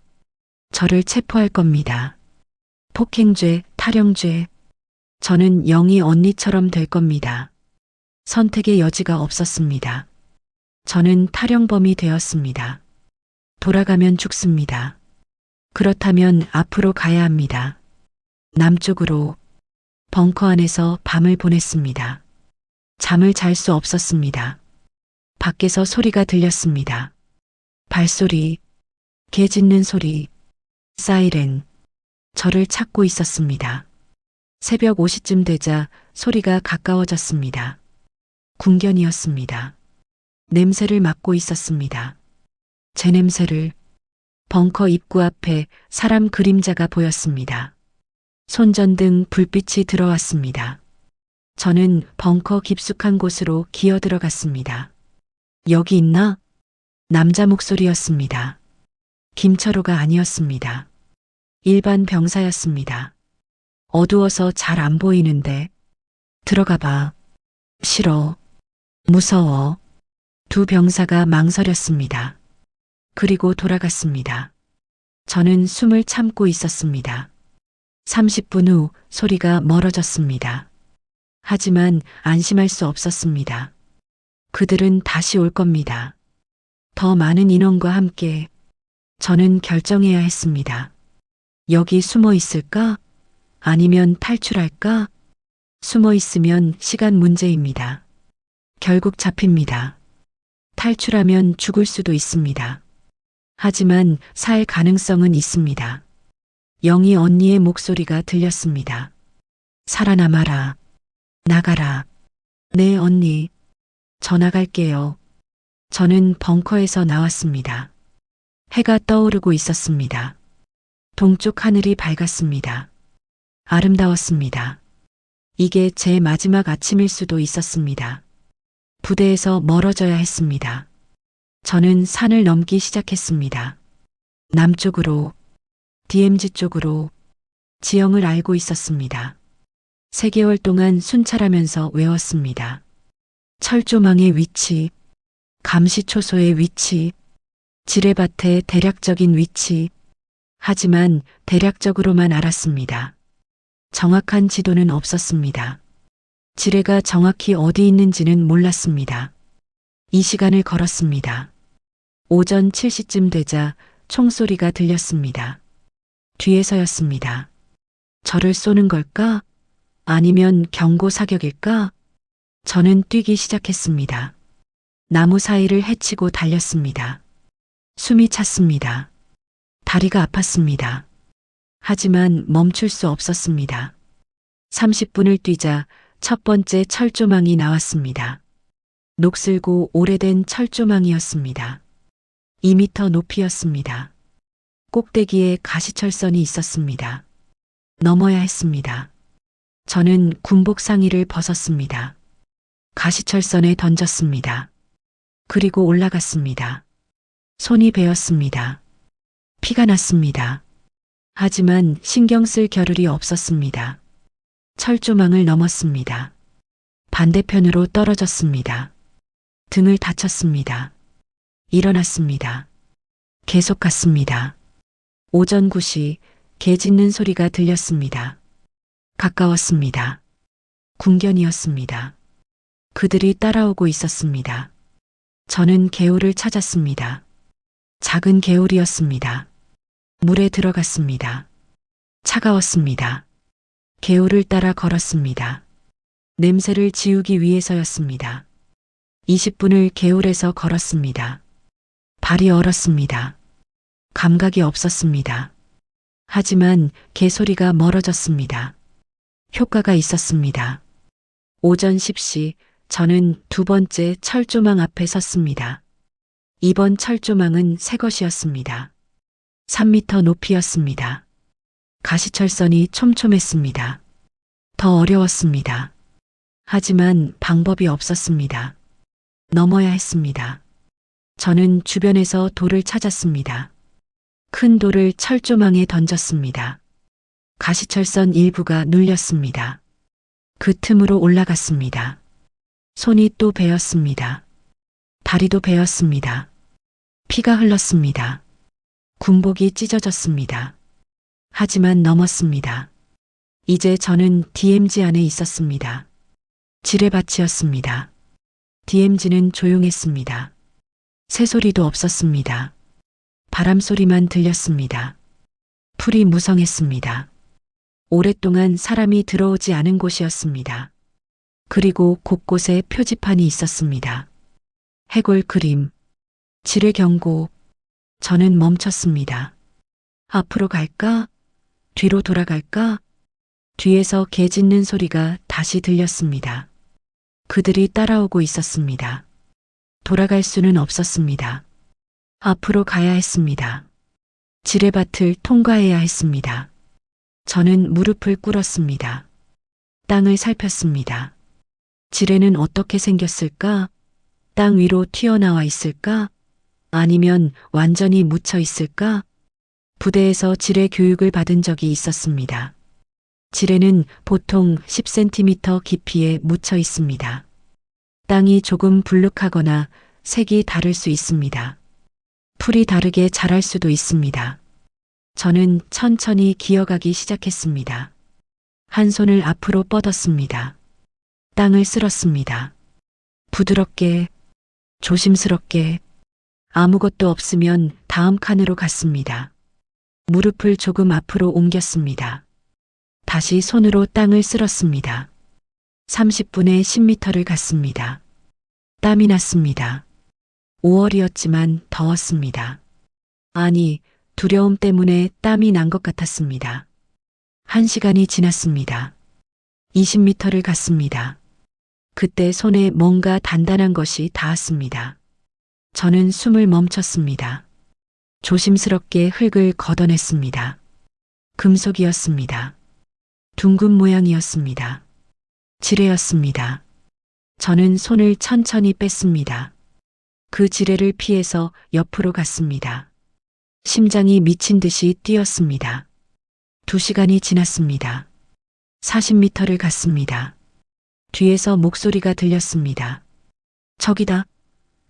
저를 체포할 겁니다. 폭행죄, 탈영죄. 저는 영희 언니처럼 될 겁니다. 선택의 여지가 없었습니다. 저는 탈영범이 되었습니다. 돌아가면 죽습니다. 그렇다면 앞으로 가야 합니다. 남쪽으로. 벙커 안에서 밤을 보냈습니다. 잠을 잘 수 없었습니다. 밖에서 소리가 들렸습니다. 발소리, 개 짖는 소리, 사이렌. 저를 찾고 있었습니다. 새벽 5시쯤 되자 소리가 가까워졌습니다. 군견이었습니다. 냄새를 맡고 있었습니다. 제 냄새를. 벙커 입구 앞에 사람 그림자가 보였습니다. 손전등 불빛이 들어왔습니다. 저는 벙커 깊숙한 곳으로 기어 들어갔습니다. 여기 있나? 남자 목소리였습니다. 김철호가 아니었습니다. 일반 병사였습니다. 어두워서 잘 안 보이는데. 들어가 봐. 싫어. 무서워. 두 병사가 망설였습니다. 그리고 돌아갔습니다. 저는 숨을 참고 있었습니다. 30분 후 소리가 멀어졌습니다. 하지만 안심할 수 없었습니다. 그들은 다시 올 겁니다. 더 많은 인원과 함께. 저는 결정해야 했습니다. 여기 숨어 있을까? 아니면 탈출할까? 숨어 있으면 시간 문제입니다. 결국 잡힙니다. 탈출하면 죽을 수도 있습니다. 하지만 살 가능성은 있습니다. 영희 언니의 목소리가 들렸습니다. 살아남아라. 나가라. 네, 언니. 저 나갈게요. 저는 벙커에서 나왔습니다. 해가 떠오르고 있었습니다. 동쪽 하늘이 밝았습니다. 아름다웠습니다. 이게 제 마지막 아침일 수도 있었습니다. 부대에서 멀어져야 했습니다. 저는 산을 넘기 시작했습니다. 남쪽으로, DMZ 쪽으로. 지형을 알고 있었습니다. 3개월 동안 순찰하면서 외웠습니다. 철조망의 위치, 감시초소의 위치, 지뢰밭의 대략적인 위치. 하지만 대략적으로만 알았습니다. 정확한 지도는 없었습니다. 지뢰가 정확히 어디 있는지는 몰랐습니다. 이 시간을 걸었습니다. 오전 7시쯤 되자 총소리가 들렸습니다. 뒤에서였습니다. 저를 쏘는 걸까? 아니면 경고 사격일까? 저는 뛰기 시작했습니다. 나무 사이를 헤치고 달렸습니다. 숨이 찼습니다. 다리가 아팠습니다. 하지만 멈출 수 없었습니다. 30분을 뛰자 첫 번째 철조망이 나왔습니다. 녹슬고 오래된 철조망이었습니다. 2m 높이였습니다. 꼭대기에 가시철선이 있었습니다. 넘어야 했습니다. 저는 군복 상의를 벗었습니다. 가시철선에 던졌습니다. 그리고 올라갔습니다. 손이 베었습니다. 피가 났습니다. 하지만 신경 쓸 겨를이 없었습니다. 철조망을 넘었습니다. 반대편으로 떨어졌습니다. 등을 다쳤습니다. 일어났습니다. 계속 갔습니다. 오전 9시 개 짖는 소리가 들렸습니다. 가까웠습니다. 군견이었습니다. 그들이 따라오고 있었습니다. 저는 개울을 찾았습니다. 작은 개울이었습니다. 물에 들어갔습니다. 차가웠습니다. 개울을 따라 걸었습니다. 냄새를 지우기 위해서였습니다. 20분을 개울에서 걸었습니다. 발이 얼었습니다. 감각이 없었습니다. 하지만 개소리가 멀어졌습니다. 효과가 있었습니다. 오전 10시 저는 두 번째 철조망 앞에 섰습니다. 이번 철조망은 새 것이었습니다. 3m 높이였습니다. 가시철선이 촘촘했습니다. 더 어려웠습니다. 하지만 방법이 없었습니다. 넘어야 했습니다. 저는 주변에서 돌을 찾았습니다. 큰 돌을 철조망에 던졌습니다. 가시철선 일부가 눌렸습니다. 그 틈으로 올라갔습니다. 손이 또 베었습니다. 다리도 베었습니다. 피가 흘렀습니다. 군복이 찢어졌습니다. 하지만 넘었습니다. 이제 저는 DMZ 안에 있었습니다. 지뢰밭이었습니다. DMZ는 조용했습니다. 새소리도 없었습니다. 바람소리만 들렸습니다. 풀이 무성했습니다. 오랫동안 사람이 들어오지 않은 곳이었습니다. 그리고 곳곳에 표지판이 있었습니다. 해골 그림, 지뢰 경고. 저는 멈췄습니다. 앞으로 갈까? 뒤로 돌아갈까? 뒤에서 개 짖는 소리가 다시 들렸습니다. 그들이 따라오고 있었습니다. 돌아갈 수는 없었습니다. 앞으로 가야 했습니다. 지뢰밭을 통과해야 했습니다. 저는 무릎을 꿇었습니다. 땅을 살폈습니다. 지뢰는 어떻게 생겼을까? 땅 위로 튀어나와 있을까? 아니면 완전히 묻혀 있을까? 부대에서 지뢰 교육을 받은 적이 있었습니다. 지뢰는 보통 10cm 깊이에 묻혀 있습니다. 땅이 조금 불룩하거나 색이 다를 수 있습니다. 풀이 다르게 자랄 수도 있습니다. 저는 천천히 기어가기 시작했습니다. 한 손을 앞으로 뻗었습니다. 땅을 쓸었습니다. 부드럽게, 조심스럽게, 아무것도 없으면 다음 칸으로 갔습니다. 무릎을 조금 앞으로 옮겼습니다. 다시 손으로 땅을 쓸었습니다. 30분에 10m를 갔습니다. 땀이 났습니다. 5월이었지만 더웠습니다. 아니, 두려움 때문에 땀이 난 것 같았습니다. 1시간이 지났습니다. 20m를 갔습니다. 그때 손에 뭔가 단단한 것이 닿았습니다. 저는 숨을 멈췄습니다. 조심스럽게 흙을 걷어냈습니다. 금속이었습니다. 둥근 모양이었습니다. 지뢰였습니다. 저는 손을 천천히 뺐습니다. 그 지뢰를 피해서 옆으로 갔습니다. 심장이 미친 듯이 뛰었습니다. 2시간이 지났습니다. 40m를 갔습니다. 뒤에서 목소리가 들렸습니다. 저기다.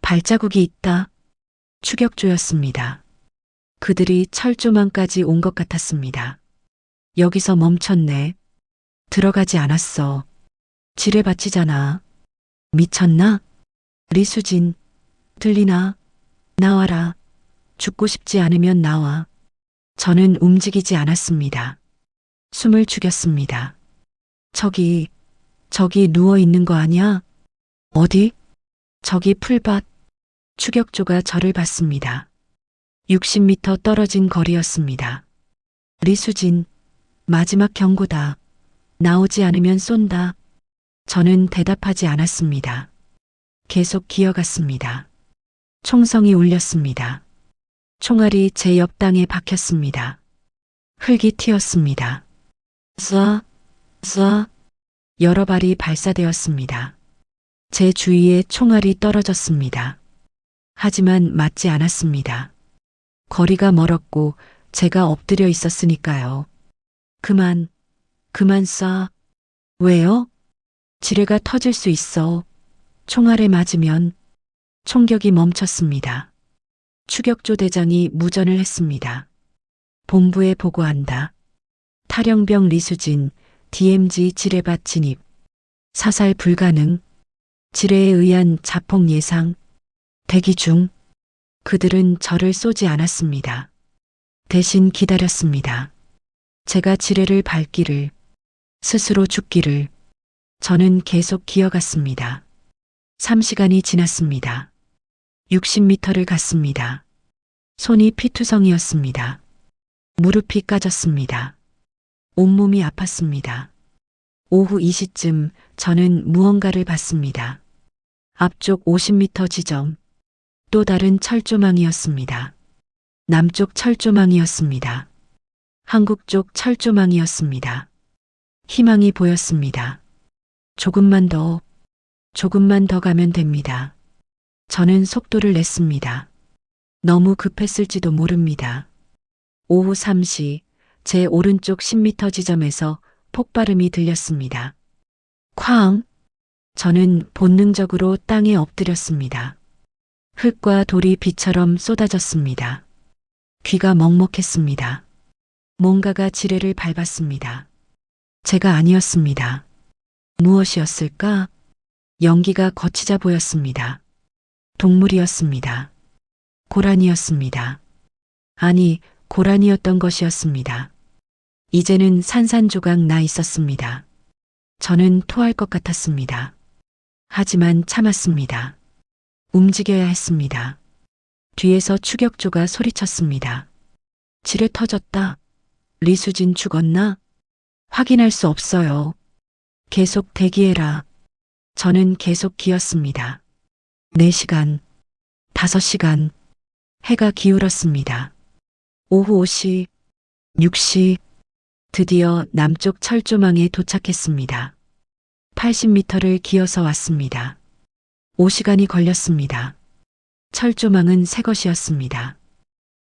발자국이 있다. 추격조였습니다. 그들이 철조망까지 온 것 같았습니다. 여기서 멈췄네. 들어가지 않았어. 지뢰밭이잖아. 미쳤나? 리수진, 들리나? 나와라. 죽고 싶지 않으면 나와. 저는 움직이지 않았습니다. 숨을 죽였습니다. 저기 누워 있는 거 아니야? 어디? 저기 풀밭. 추격조가 저를 봤습니다. 60m 떨어진 거리였습니다. 리수진, 마지막 경고다. 나오지 않으면 쏜다. 저는 대답하지 않았습니다. 계속 기어갔습니다. 총성이 울렸습니다. 총알이 제 옆 땅에 박혔습니다. 흙이 튀었습니다. 쏴. 여러 발이 발사되었습니다. 제 주위에 총알이 떨어졌습니다. 하지만 맞지 않았습니다. 거리가 멀었고 제가 엎드려 있었으니까요. 그만 쏴. 왜요? 지뢰가 터질 수 있어. 총알에 맞으면. 총격이 멈췄습니다. 추격조 대장이 무전을 했습니다. 본부에 보고한다. 탈영병 리수진, DMZ 지뢰밭 진입. 사살 불가능. 지뢰에 의한 자폭 예상. 대기 중. 그들은 저를 쏘지 않았습니다. 대신 기다렸습니다. 제가 지뢰를 밟기를, 스스로 죽기를. 저는 계속 기어갔습니다. 3시간이 지났습니다. 60m를 갔습니다. 손이 피투성이었습니다. 무릎이 까졌습니다. 온몸이 아팠습니다. 오후 2시쯤 저는 무언가를 봤습니다. 앞쪽 50m 지점. 또 다른 철조망이었습니다. 남쪽 철조망이었습니다. 한국 쪽 철조망이었습니다. 희망이 보였습니다. 조금만 더 가면 됩니다. 저는 속도를 냈습니다. 너무 급했을지도 모릅니다. 오후 3시 제 오른쪽 10m 지점에서 폭발음이 들렸습니다. 쾅! 저는 본능적으로 땅에 엎드렸습니다. 흙과 돌이 비처럼 쏟아졌습니다. 귀가 먹먹했습니다. 뭔가가 지뢰를 밟았습니다. 제가 아니었습니다. 무엇이었을까? 연기가 거치자 보였습니다. 동물이었습니다. 고라니였습니다. 아니, 고라니였던 것이었습니다. 이제는 산산조각 나 있었습니다. 저는 토할 것 같았습니다. 하지만 참았습니다. 움직여야 했습니다. 뒤에서 추격조가 소리쳤습니다. 지뢰 터졌다. 리수진 죽었나? 확인할 수 없어요. 계속 대기해라. 저는 계속 기었습니다. 4시간, 5시간, 해가 기울었습니다. 오후 5시, 6시, 드디어 남쪽 철조망에 도착했습니다. 80m를 기어서 왔습니다. 5시간이 걸렸습니다. 철조망은 새 것이었습니다.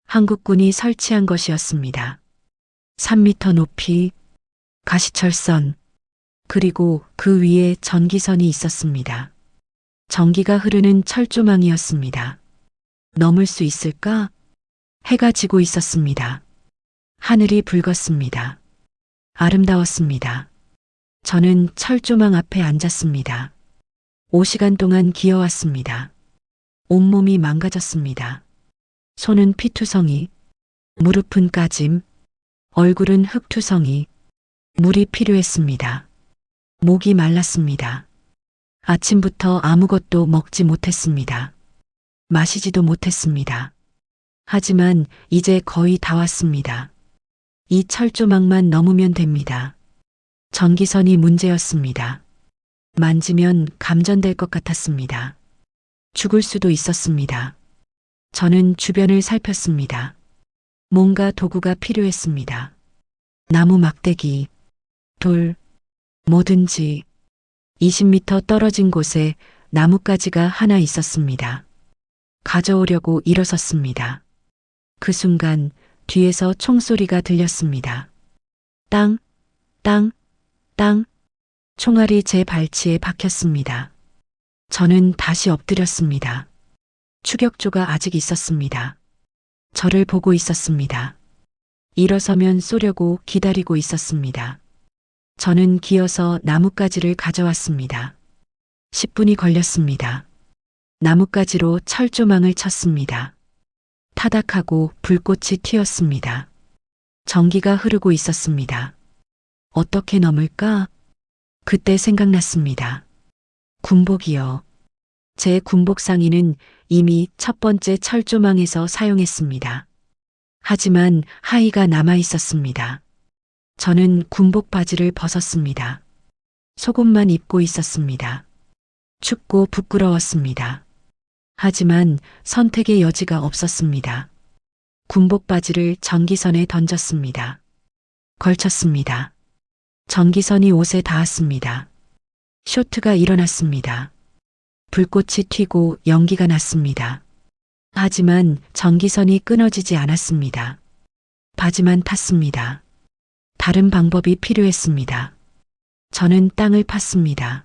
한국군이 설치한 것이었습니다. 3m 높이, 가시철선, 그리고 그 위에 전기선이 있었습니다. 전기가 흐르는 철조망이었습니다. 넘을 수 있을까? 해가 지고 있었습니다. 하늘이 붉었습니다. 아름다웠습니다. 저는 철조망 앞에 앉았습니다. 5시간 동안 기어왔습니다. 온몸이 망가졌습니다. 손은 피투성이, 무릎은 까짐, 얼굴은 흙투성이, 물이 필요했습니다. 목이 말랐습니다. 아침부터 아무것도 먹지 못했습니다. 마시지도 못했습니다. 하지만 이제 거의 다 왔습니다. 이 철조망만 넘으면 됩니다. 전기선이 문제였습니다. 만지면 감전될 것 같았습니다. 죽을 수도 있었습니다. 저는 주변을 살폈습니다. 뭔가 도구가 필요했습니다. 나무 막대기, 돌, 뭐든지. 20m 떨어진 곳에 나뭇가지가 하나 있었습니다. 가져오려고 일어섰습니다. 그 순간 뒤에서 총소리가 들렸습니다. 땅, 땅, 땅. 총알이 제 발치에 박혔습니다. 저는 다시 엎드렸습니다. 추격조가 아직 있었습니다. 저를 보고 있었습니다. 일어서면 쏘려고 기다리고 있었습니다. 저는 기어서 나뭇가지를 가져왔습니다. 10분이 걸렸습니다. 나뭇가지로 철조망을 쳤습니다. 타닥하고 불꽃이 튀었습니다. 전기가 흐르고 있었습니다. 어떻게 넘을까? 그때 생각났습니다. 군복이요. 제 군복 상의는 이미 첫 번째 철조망에서 사용했습니다. 하지만 하의가 남아 있었습니다. 저는 군복 바지를 벗었습니다. 속옷만 입고 있었습니다. 춥고 부끄러웠습니다. 하지만 선택의 여지가 없었습니다. 군복 바지를 전기선에 던졌습니다. 걸쳤습니다. 전기선이 옷에 닿았습니다. 쇼트가 일어났습니다. 불꽃이 튀고 연기가 났습니다. 하지만 전기선이 끊어지지 않았습니다. 바지만 탔습니다. 다른 방법이 필요했습니다. 저는 땅을 팠습니다.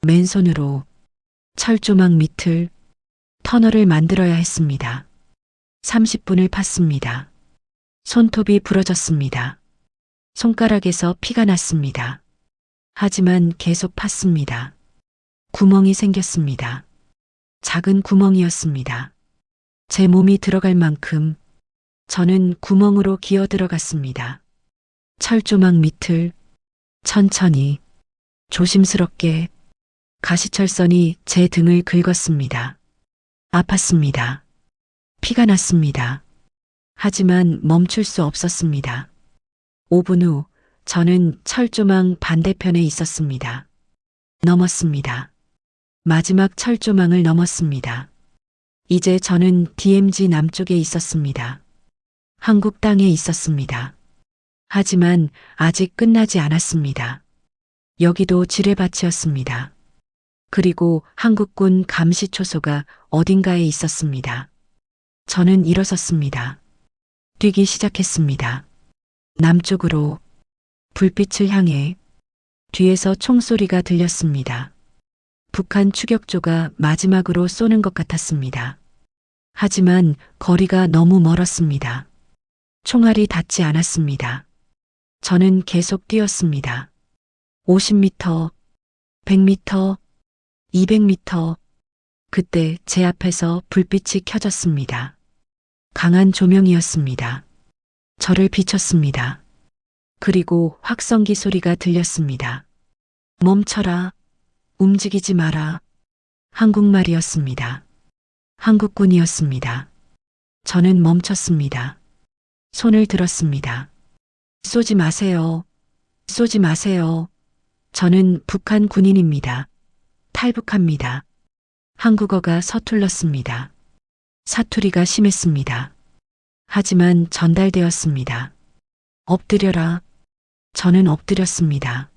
맨손으로 철조망 밑을 터널을 만들어야 했습니다. 30분을 팠습니다. 손톱이 부러졌습니다. 손가락에서 피가 났습니다. 하지만 계속 팠습니다. 구멍이 생겼습니다. 작은 구멍이었습니다. 제 몸이 들어갈 만큼 저는 구멍으로 기어 들어갔습니다. 철조망 밑을 천천히 조심스럽게 가시철선이 제 등을 긁었습니다. 아팠습니다. 피가 났습니다. 하지만 멈출 수 없었습니다. 5분 후 저는 철조망 반대편에 있었습니다. 넘었습니다. 마지막 철조망을 넘었습니다. 이제 저는 DMZ 남쪽에 있었습니다. 한국 땅에 있었습니다. 하지만 아직 끝나지 않았습니다. 여기도 지뢰밭이었습니다. 그리고 한국군 감시초소가 어딘가에 있었습니다. 저는 일어섰습니다. 뛰기 시작했습니다. 남쪽으로 불빛을 향해 뒤에서 총소리가 들렸습니다. 북한 추격조가 마지막으로 쏘는 것 같았습니다. 하지만 거리가 너무 멀었습니다. 총알이 닿지 않았습니다. 저는 계속 뛰었습니다. 50m, 100m, 200m. 그때 제 앞에서 불빛이 켜졌습니다. 강한 조명이었습니다. 저를 비췄습니다. 그리고 확성기 소리가 들렸습니다. 멈춰라. 움직이지 마라. 한국말이었습니다. 한국군이었습니다. 저는 멈췄습니다. 손을 들었습니다. 쏘지 마세요. 쏘지 마세요. 저는 북한 군인입니다. 탈북합니다. 한국어가 서툴렀습니다. 사투리가 심했습니다. 하지만 전달되었습니다. 엎드려라. 저는 엎드렸습니다.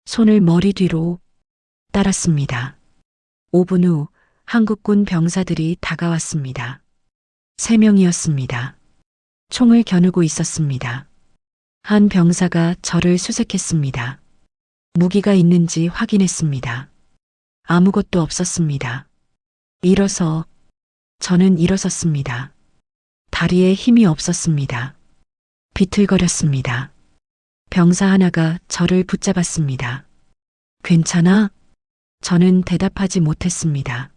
손을 머리 뒤로 따랐습니다. 5분 후 한국군 병사들이 다가왔습니다. 3명이었습니다. 총을 겨누고 있었습니다. 한 병사가 저를 수색했습니다. 무기가 있는지 확인했습니다. 아무것도 없었습니다. 저는 일어섰습니다. 다리에 힘이 없었습니다. 비틀거렸습니다. 병사 하나가 저를 붙잡았습니다. 괜찮아? 저는 대답하지 못했습니다.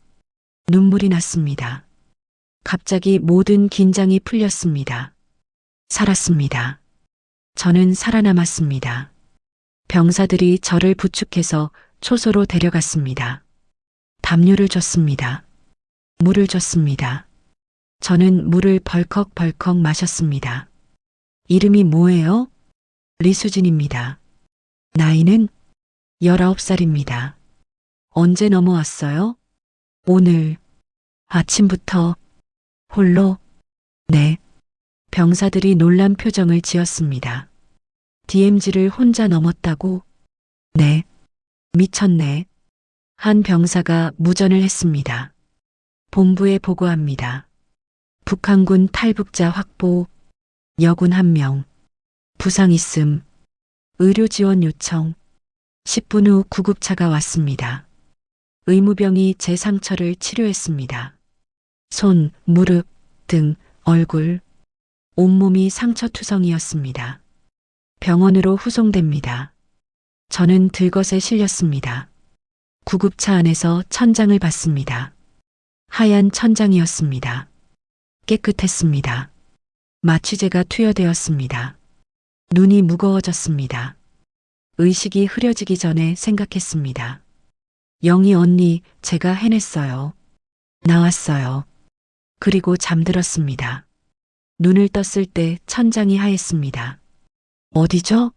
눈물이 났습니다. 갑자기 모든 긴장이 풀렸습니다. 살았습니다. 저는 살아남았습니다. 병사들이 저를 부축해서 초소로 데려갔습니다. 담요를 줬습니다. 물을 줬습니다. 저는 물을 벌컥벌컥 마셨습니다. 이름이 뭐예요? 리수진입니다. 나이는 19살입니다. 언제 넘어왔어요? 오늘 아침부터 홀로? 네. 병사들이 놀란 표정을 지었습니다. DMZ를 혼자 넘었다고? 네. 미쳤네. 한 병사가 무전을 했습니다. 본부에 보고합니다. 북한군 탈북자 확보, 여군 1명, 부상 있음, 의료 지원 요청. 10분 후 구급차가 왔습니다. 의무병이 제 상처를 치료했습니다. 손, 무릎, 등, 얼굴, 온몸이 상처투성이었습니다. 병원으로 후송됩니다. 저는 들것에 실렸습니다. 구급차 안에서 천장을 봤습니다. 하얀 천장이었습니다. 깨끗했습니다. 마취제가 투여되었습니다. 눈이 무거워졌습니다. 의식이 흐려지기 전에 생각했습니다. 영희 언니, 제가 해냈어요. 나왔어요. 그리고 잠들었습니다. 눈을 떴을 때 천장이 하였습니다. 어디죠?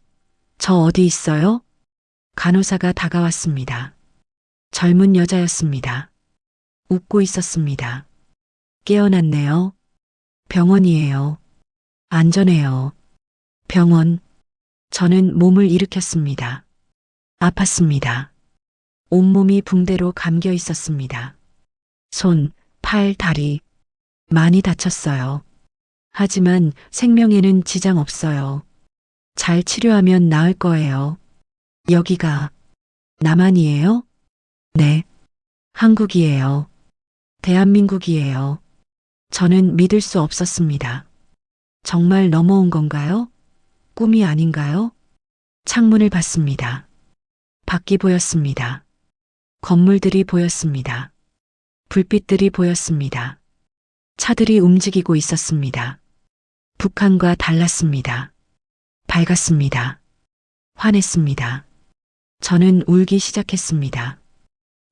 저 어디 있어요? 간호사가 다가왔습니다. 젊은 여자였습니다. 웃고 있었습니다. 깨어났네요. 병원이에요. 안전해요. 병원. 저는 몸을 일으켰습니다. 아팠습니다. 온몸이 붕대로 감겨 있었습니다. 손, 팔, 다리. 많이 다쳤어요. 하지만 생명에는 지장 없어요. 잘 치료하면 나을 거예요. 여기가 남한이에요? 네. 한국이에요. 대한민국이에요. 저는 믿을 수 없었습니다. 정말 넘어온 건가요? 꿈이 아닌가요? 창문을 봤습니다. 밖이 보였습니다. 건물들이 보였습니다. 불빛들이 보였습니다. 차들이 움직이고 있었습니다. 북한과 달랐습니다. 밝았습니다. 화냈습니다. 저는 울기 시작했습니다.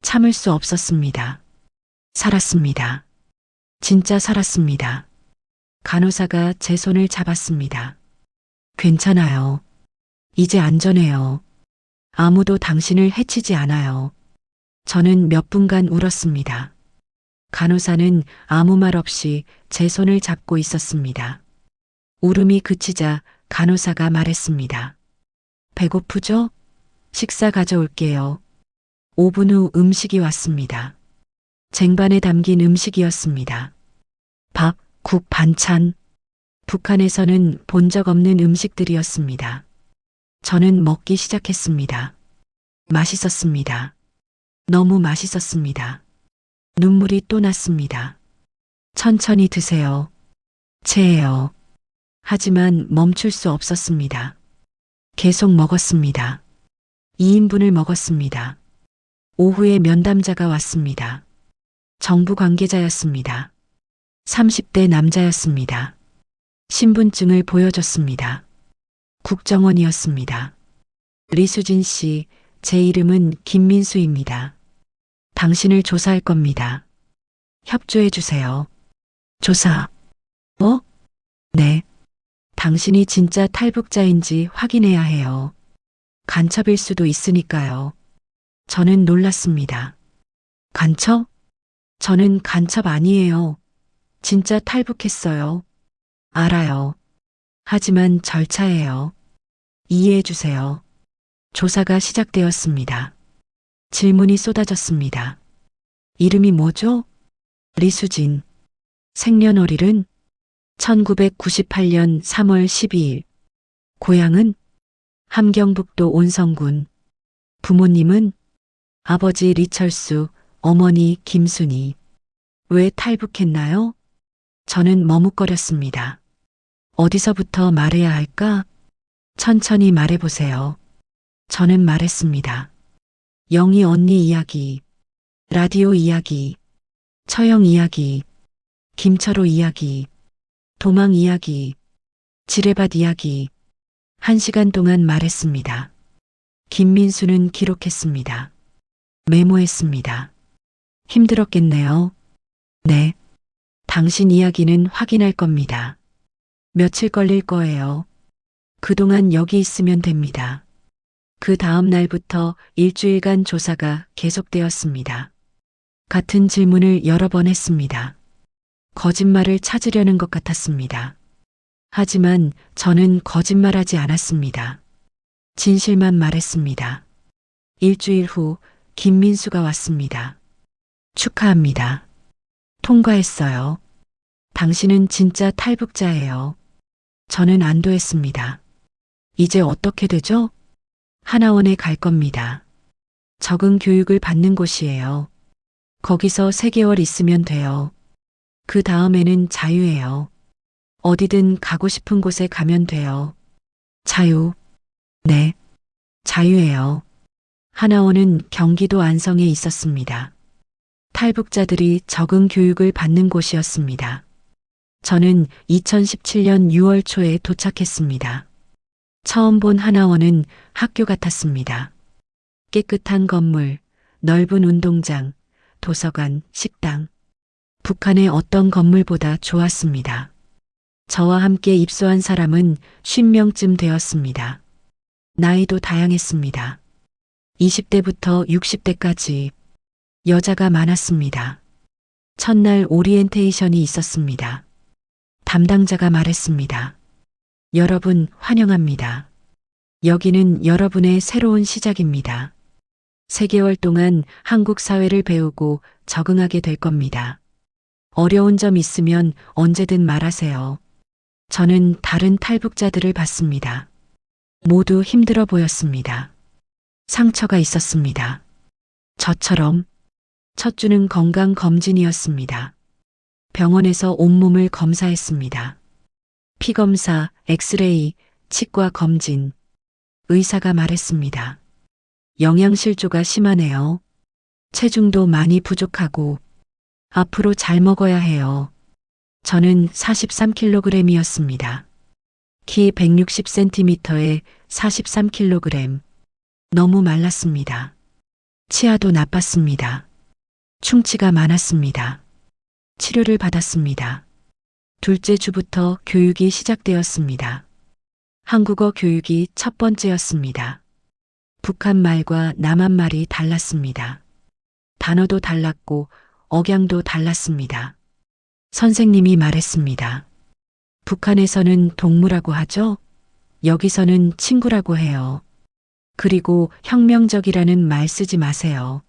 참을 수 없었습니다. 살았습니다. 진짜 살았습니다. 간호사가 제 손을 잡았습니다. 괜찮아요. 이제 안전해요. 아무도 당신을 해치지 않아요. 저는 몇 분간 울었습니다. 간호사는 아무 말 없이 제 손을 잡고 있었습니다. 울음이 그치자 간호사가 말했습니다. 배고프죠? 식사 가져올게요. 5분 후 음식이 왔습니다. 쟁반에 담긴 음식이었습니다. 밥, 국, 반찬. 북한에서는 본 적 없는 음식들이었습니다. 저는 먹기 시작했습니다. 맛있었습니다. 너무 맛있었습니다. 눈물이 또 났습니다. 천천히 드세요. 체해요. 하지만 멈출 수 없었습니다. 계속 먹었습니다. 2인분을 먹었습니다. 오후에 면담자가 왔습니다. 정부 관계자였습니다. 30대 남자였습니다. 신분증을 보여줬습니다. 국정원이었습니다. 리수진 씨, 제 이름은 김민수입니다. 당신을 조사할 겁니다. 협조해 주세요. 조사. 뭐? 네. 당신이 진짜 탈북자인지 확인해야 해요. 간첩일 수도 있으니까요. 저는 놀랐습니다. 간첩? 저는 간첩 아니에요. 진짜 탈북했어요. 알아요. 하지만 절차예요. 이해해 주세요. 조사가 시작되었습니다. 질문이 쏟아졌습니다. 이름이 뭐죠? 리수진. 생년월일은 1998년 3월 12일. 고향은 함경북도 온성군. 부모님은 아버지 리철수, 어머니 김순희. 왜 탈북했나요? 저는 머뭇거렸습니다. 어디서부터 말해야 할까? 천천히 말해보세요. 저는 말했습니다. 영희 언니 이야기, 라디오 이야기, 처형 이야기, 김철호 이야기, 도망 이야기, 지뢰밭 이야기. 1시간 동안 말했습니다. 김민수는 기록했습니다. 메모했습니다. 힘들었겠네요. 네. 당신 이야기는 확인할 겁니다. 며칠 걸릴 거예요. 그동안 여기 있으면 됩니다. 그 다음 날부터 일주일간 조사가 계속되었습니다. 같은 질문을 여러 번 했습니다. 거짓말을 찾으려는 것 같았습니다. 하지만 저는 거짓말하지 않았습니다. 진실만 말했습니다. 일주일 후 김민수가 왔습니다. 축하합니다. 통과했어요. 당신은 진짜 탈북자예요. 저는 안도했습니다. 이제 어떻게 되죠? 하나원에 갈 겁니다. 적응 교육을 받는 곳이에요. 거기서 3개월 있으면 돼요. 그 다음에는 자유예요. 어디든 가고 싶은 곳에 가면 돼요. 자유. 네. 자유예요. 하나원은 경기도 안성에 있었습니다. 탈북자들이 적응 교육을 받는 곳이었습니다. 저는 2017년 6월 초에 도착했습니다. 처음 본 하나원은 학교 같았습니다. 깨끗한 건물, 넓은 운동장, 도서관, 식당. 북한의 어떤 건물보다 좋았습니다. 저와 함께 입소한 사람은 50명쯤 되었습니다. 나이도 다양했습니다. 20대부터 60대까지 여자가 많았습니다. 첫날 오리엔테이션이 있었습니다. 담당자가 말했습니다. 여러분 환영합니다. 여기는 여러분의 새로운 시작입니다. 3개월 동안 한국 사회를 배우고 적응하게 될 겁니다. 어려운 점 있으면 언제든 말하세요. 저는 다른 탈북자들을 봤습니다. 모두 힘들어 보였습니다. 상처가 있었습니다. 저처럼 첫 주는 건강검진이었습니다. 병원에서 온몸을 검사했습니다. 피검사, 엑스레이, 치과 검진. 의사가 말했습니다. 영양실조가 심하네요. 체중도 많이 부족하고 앞으로 잘 먹어야 해요. 저는 43kg이었습니다. 키 160cm에 43kg. 너무 말랐습니다. 치아도 나빴습니다. 충치가 많았습니다. 치료를 받았습니다. 둘째 주부터 교육이 시작되었습니다. 한국어 교육이 첫 번째였습니다. 북한 말과 남한 말이 달랐습니다. 단어도 달랐고 억양도 달랐습니다. 선생님이 말했습니다. 북한에서는 동무라고 하죠? 여기서는 친구라고 해요. 그리고 혁명적이라는 말 쓰지 마세요.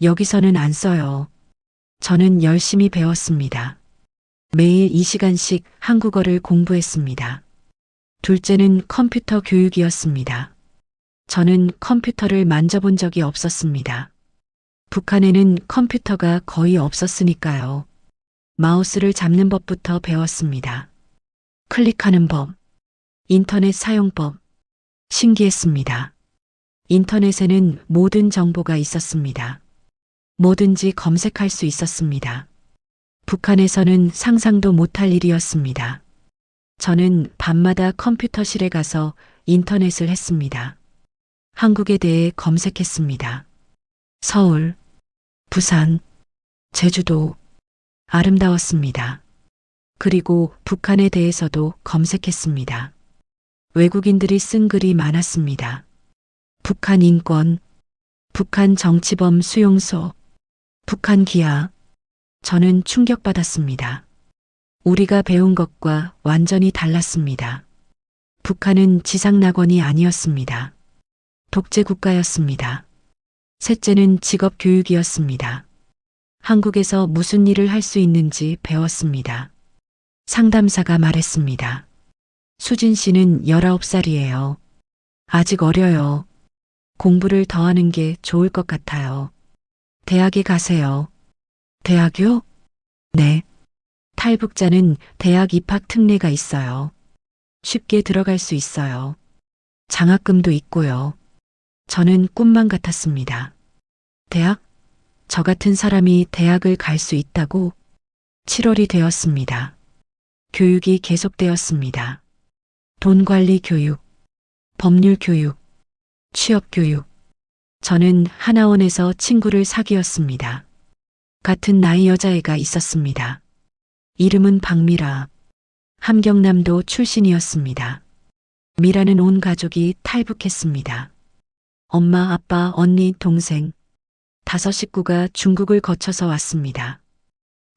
여기서는 안 써요. 저는 열심히 배웠습니다. 매일 2시간씩 한국어를 공부했습니다. 둘째는 컴퓨터 교육이었습니다. 저는 컴퓨터를 만져본 적이 없었습니다. 북한에는 컴퓨터가 거의 없었으니까요. 마우스를 잡는 법부터 배웠습니다. 클릭하는 법, 인터넷 사용법. 신기했습니다. 인터넷에는 모든 정보가 있었습니다. 뭐든지 검색할 수 있었습니다. 북한에서는 상상도 못할 일이었습니다. 저는 밤마다 컴퓨터실에 가서 인터넷을 했습니다. 한국에 대해 검색했습니다. 서울, 부산, 제주도. 아름다웠습니다. 그리고 북한에 대해서도 검색했습니다. 외국인들이 쓴 글이 많았습니다. 북한 인권, 북한 정치범 수용소, 북한 기아. 저는 충격받았습니다. 우리가 배운 것과 완전히 달랐습니다. 북한은 지상낙원이 아니었습니다. 독재 국가였습니다. 셋째는 직업 교육이었습니다. 한국에서 무슨 일을 할 수 있는지 배웠습니다. 상담사가 말했습니다. 수진 씨는 19살이에요. 아직 어려요. 공부를 더 하는 게 좋을 것 같아요. 대학에 가세요. 대학요? 네. 탈북자는 대학 입학 특례가 있어요. 쉽게 들어갈 수 있어요. 장학금도 있고요. 저는 꿈만 같았습니다. 대학? 저 같은 사람이 대학을 갈 수 있다고? 7월이 되었습니다. 교육이 계속되었습니다. 돈 관리 교육, 법률 교육, 취업 교육. 저는 하나원에서 친구를 사귀었습니다. 같은 나이 여자애가 있었습니다. 이름은 박미라. 함경남도 출신이었습니다. 미라는 온 가족이 탈북했습니다. 엄마, 아빠, 언니, 동생. 5 식구가 중국을 거쳐서 왔습니다.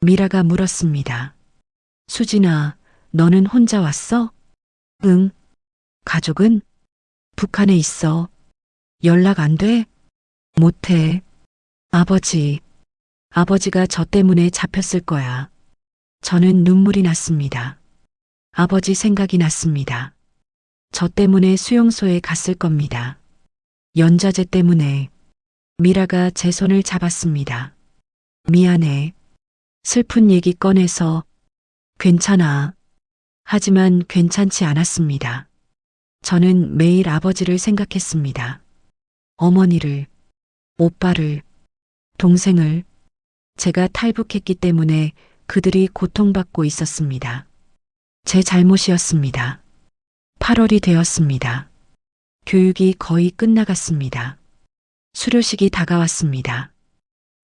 미라가 물었습니다. 수진아, 너는 혼자 왔어? 응. 가족은? 북한에 있어. 연락 안 돼? 못 해. 아버지가 저 때문에 잡혔을 거야. 저는 눈물이 났습니다. 아버지 생각이 났습니다. 저 때문에 수용소에 갔을 겁니다. 연좌제 때문에. 미라가 제 손을 잡았습니다. 미안해. 슬픈 얘기 꺼내서. 괜찮아. 하지만 괜찮지 않았습니다. 저는 매일 아버지를 생각했습니다. 어머니를, 오빠를, 동생을. 제가 탈북했기 때문에 그들이 고통받고 있었습니다. 제 잘못이었습니다. 8월이 되었습니다. 교육이 거의 끝나갔습니다. 수료식이 다가왔습니다.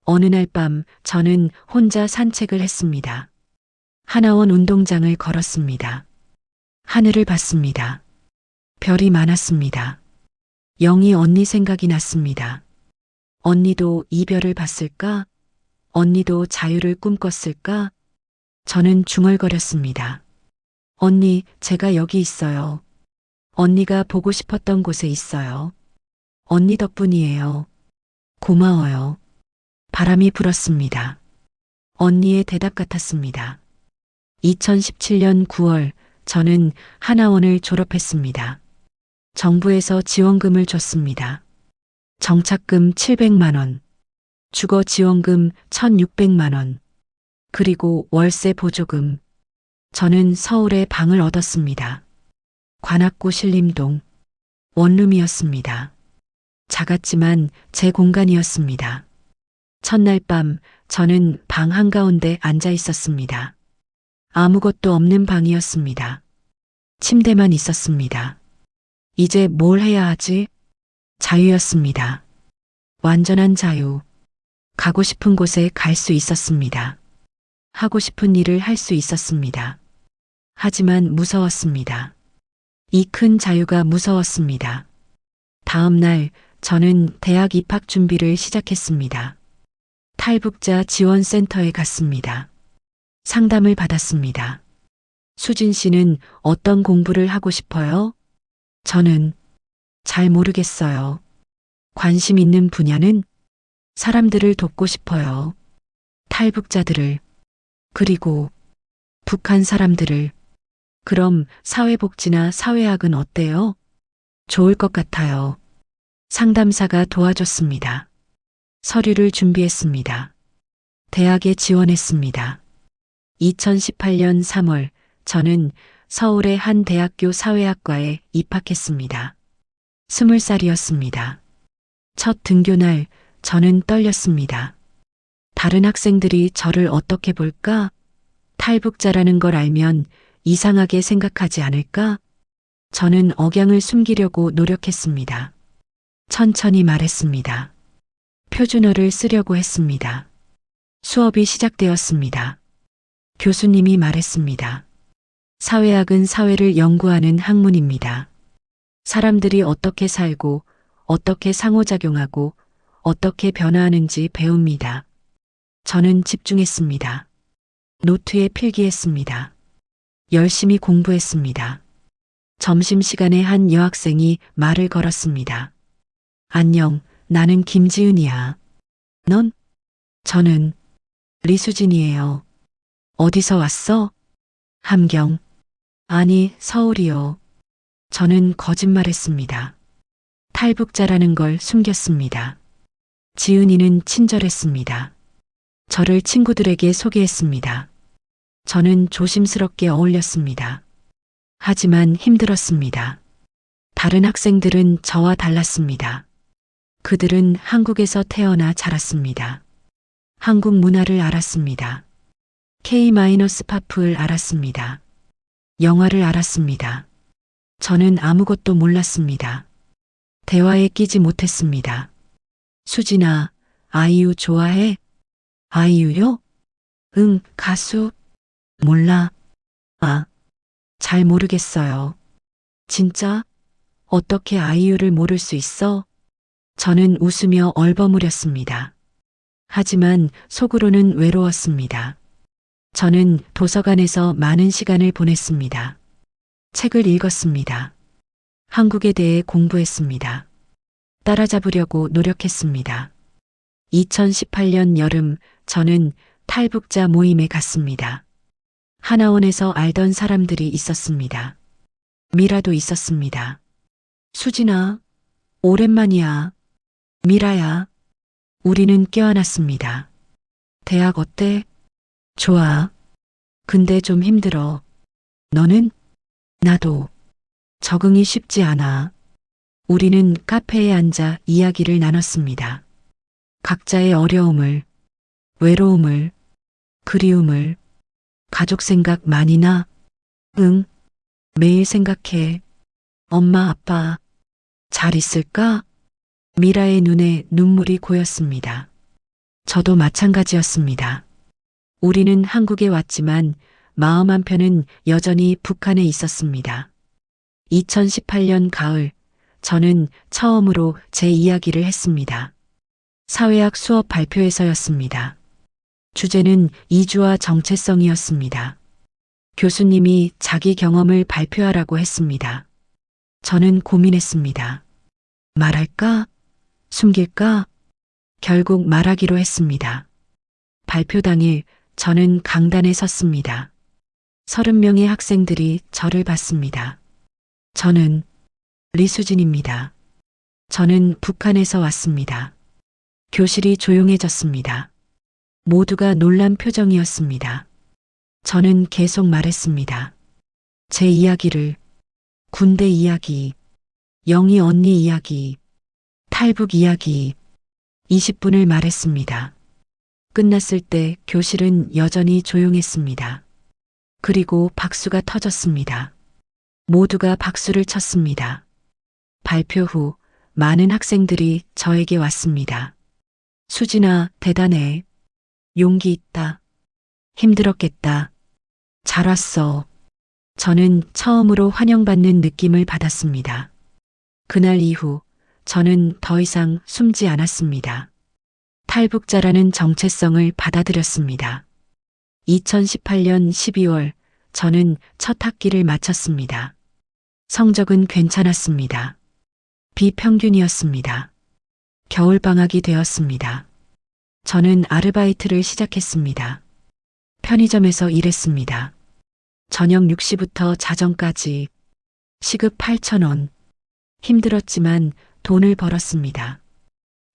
어느 날 밤 저는 혼자 산책을 했습니다. 하나원 운동장을 걸었습니다. 하늘을 봤습니다. 별이 많았습니다. 영희 언니 생각이 났습니다. 언니도 이별을 봤을까? 언니도 자유를 꿈꿨을까? 저는 중얼거렸습니다. 언니, 제가 여기 있어요. 언니가 보고 싶었던 곳에 있어요. 언니 덕분이에요. 고마워요. 바람이 불었습니다. 언니의 대답 같았습니다. 2017년 9월 저는 하나원을 졸업했습니다. 정부에서 지원금을 줬습니다. 정착금 700만 원, 주거 지원금 1,600만 원, 그리고 월세 보조금. 저는 서울에 방을 얻었습니다. 관악구 신림동 원룸이었습니다. 작았지만 제 공간이었습니다. 첫날 밤 저는 방 한가운데 앉아 있었습니다. 아무것도 없는 방이었습니다. 침대만 있었습니다. 이제 뭘 해야 하지? 자유였습니다. 완전한 자유. 가고 싶은 곳에 갈 수 있었습니다. 하고 싶은 일을 할 수 있었습니다. 하지만 무서웠습니다. 이 큰 자유가 무서웠습니다. 다음 날 저는 대학 입학 준비를 시작했습니다. 탈북자 지원센터에 갔습니다. 상담을 받았습니다. 수진 씨는 어떤 공부를 하고 싶어요? 저는 잘 모르겠어요. 관심 있는 분야는 사람들을 돕고 싶어요. 탈북자들을, 그리고 북한 사람들을. 그럼 사회복지나 사회학은 어때요? 좋을 것 같아요. 상담사가 도와줬습니다. 서류를 준비했습니다. 대학에 지원했습니다. 2018년 3월 저는 서울의 한 대학교 사회학과에 입학했습니다. 20살이었습니다. 첫 등교날 저는 떨렸습니다. 다른 학생들이 저를 어떻게 볼까? 탈북자라는 걸 알면 이상하게 생각하지 않을까? 저는 억양을 숨기려고 노력했습니다. 천천히 말했습니다. 표준어를 쓰려고 했습니다. 수업이 시작되었습니다. 교수님이 말했습니다. 사회학은 사회를 연구하는 학문입니다. 사람들이 어떻게 살고, 어떻게 상호작용하고, 어떻게 변화하는지 배웁니다. 저는 집중했습니다. 노트에 필기했습니다. 열심히 공부했습니다. 점심시간에 한 여학생이 말을 걸었습니다. 안녕, 나는 김지은이야. 넌? 저는 리수진이에요. 어디서 왔어? 함경. 아니, 서울이요. 저는 거짓말했습니다. 탈북자라는 걸 숨겼습니다. 지은이는 친절했습니다. 저를 친구들에게 소개했습니다. 저는 조심스럽게 어울렸습니다. 하지만 힘들었습니다. 다른 학생들은 저와 달랐습니다. 그들은 한국에서 태어나 자랐습니다. 한국 문화를 알았습니다. K-팝을 알았습니다. 영화를 알았습니다. 저는 아무것도 몰랐습니다. 대화에 끼지 못했습니다. 수진아, 아이유 좋아해? 아이유요? 응, 가수. 몰라. 아, 잘 모르겠어요. 진짜? 어떻게 아이유를 모를 수 있어? 저는 웃으며 얼버무렸습니다. 하지만 속으로는 외로웠습니다. 저는 도서관에서 많은 시간을 보냈습니다. 책을 읽었습니다. 한국에 대해 공부했습니다. 따라잡으려고 노력했습니다. 2018년 여름 저는 탈북자 모임에 갔습니다. 하나원에서 알던 사람들이 있었습니다. 미라도 있었습니다. 수진아, 오랜만이야. 미라야. 우리는 껴안았습니다. 대학 어때? 좋아. 근데 좀 힘들어. 너는? 나도. 적응이 쉽지 않아. 우리는 카페에 앉아 이야기를 나눴습니다. 각자의 어려움을, 외로움을, 그리움을. 가족 생각 많이 나? 응. 매일 생각해. 엄마, 아빠. 잘 있을까? 미라의 눈에 눈물이 고였습니다. 저도 마찬가지였습니다. 우리는 한국에 왔지만 마음 한편은 여전히 북한에 있었습니다. 2018년 가을, 저는 처음으로 제 이야기를 했습니다. 사회학 수업 발표에서였습니다. 주제는 이주와 정체성이었습니다. 교수님이 자기 경험을 발표하라고 했습니다. 저는 고민했습니다. 말할까? 숨길까? 결국 말하기로 했습니다. 발표 당일 저는 강단에 섰습니다. 30명의 학생들이 저를 봤습니다. 저는 리수진입니다. 저는 북한에서 왔습니다. 교실이 조용해졌습니다. 모두가 놀란 표정이었습니다. 저는 계속 말했습니다. 제 이야기를, 군대 이야기, 영희 언니 이야기, 탈북 이야기, 20분을 말했습니다. 끝났을 때 교실은 여전히 조용했습니다. 그리고 박수가 터졌습니다. 모두가 박수를 쳤습니다. 발표 후 많은 학생들이 저에게 왔습니다. 수진아, 대단해. 용기 있다. 힘들었겠다. 잘 왔어. 저는 처음으로 환영받는 느낌을 받았습니다. 그날 이후 저는 더 이상 숨지 않았습니다. 탈북자라는 정체성을 받아들였습니다. 2018년 12월 저는 첫 학기를 마쳤습니다. 성적은 괜찮았습니다. 비평균이었습니다. 겨울방학이 되었습니다. 저는 아르바이트를 시작했습니다. 편의점에서 일했습니다. 저녁 6시부터 자정까지 시급 8,000원. 힘들었지만 돈을 벌었습니다.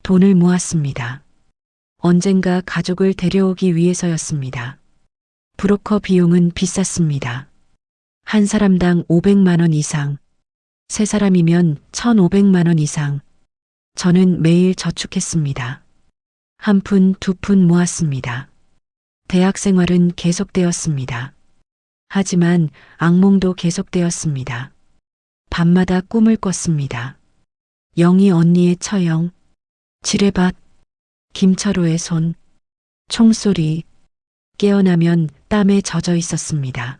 돈을 모았습니다. 언젠가 가족을 데려오기 위해서였습니다. 브로커 비용은 비쌌습니다. 한 사람당 500만 원 이상, 세 사람이면 1,500만 원 이상. 저는 매일 저축했습니다. 한 푼, 두 푼 모았습니다. 대학 생활은 계속되었습니다. 하지만 악몽도 계속되었습니다. 밤마다 꿈을 꿨습니다. 영희 언니의 처형, 지뢰밭, 김철우의 손, 총소리, 깨어나면 땀에 젖어 있었습니다.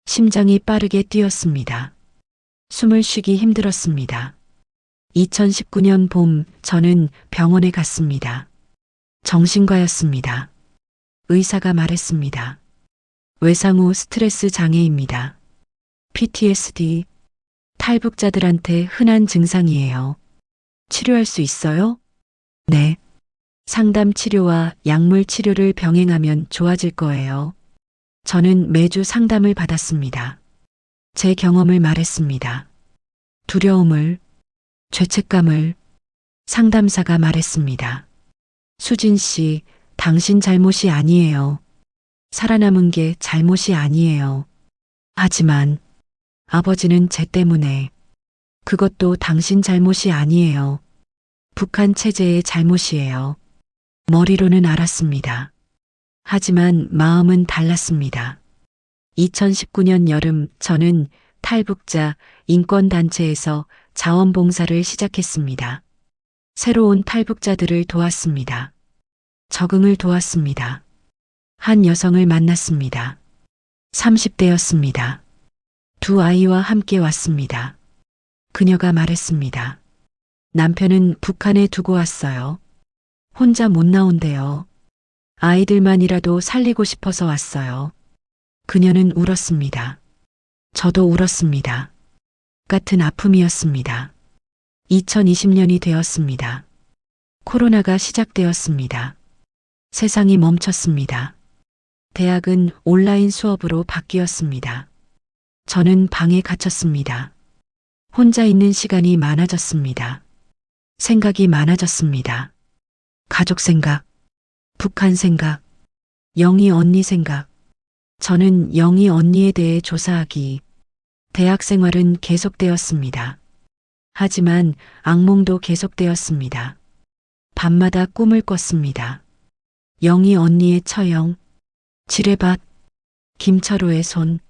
심장이 빠르게 뛰었습니다. 숨을 쉬기 힘들었습니다. 2019년 봄 저는 병원에 갔습니다. 정신과였습니다. 의사가 말했습니다. 외상 후 스트레스 장애입니다. PTSD, 탈북자들한테 흔한 증상이에요. 치료할 수 있어요? 네. 상담 치료와 약물 치료를 병행하면 좋아질 거예요. 저는 매주 상담을 받았습니다. 제 경험을 말했습니다. 두려움을, 죄책감을 상담사가 말했습니다. 수진 씨, 당신 잘못이 아니에요. 살아남은 게 잘못이 아니에요. 하지만 아버지는 쟤 때문에 그것도 당신 잘못이 아니에요. 북한 체제의 잘못이에요. 머리로는 알았습니다. 하지만 마음은 달랐습니다. 2019년 여름 저는 탈북자 인권단체에서 자원봉사를 시작했습니다. 새로운 탈북자들을 도왔습니다. 적응을 도왔습니다. 한 여성을 만났습니다. 30대였습니다. 두 아이와 함께 왔습니다. 그녀가 말했습니다. 남편은 북한에 두고 왔어요. 혼자 못 나온대요. 아이들만이라도 살리고 싶어서 왔어요. 그녀는 울었습니다. 저도 울었습니다. 같은 아픔이었습니다. 2020년이 되었습니다. 코로나가 시작되었습니다. 세상이 멈췄습니다. 대학은 온라인 수업으로 바뀌었습니다. 저는 방에 갇혔습니다. 혼자 있는 시간이 많아졌습니다. 생각이 많아졌습니다. 가족 생각, 북한 생각, 영희 언니 생각. 저는 영희 언니에 대해 조사하기. 대학 생활은 계속되었습니다. 하지만 악몽도 계속되었습니다. 밤마다 꿈을 꿨습니다. 영희 언니의 처형, 지뢰밭, 김철우의 손,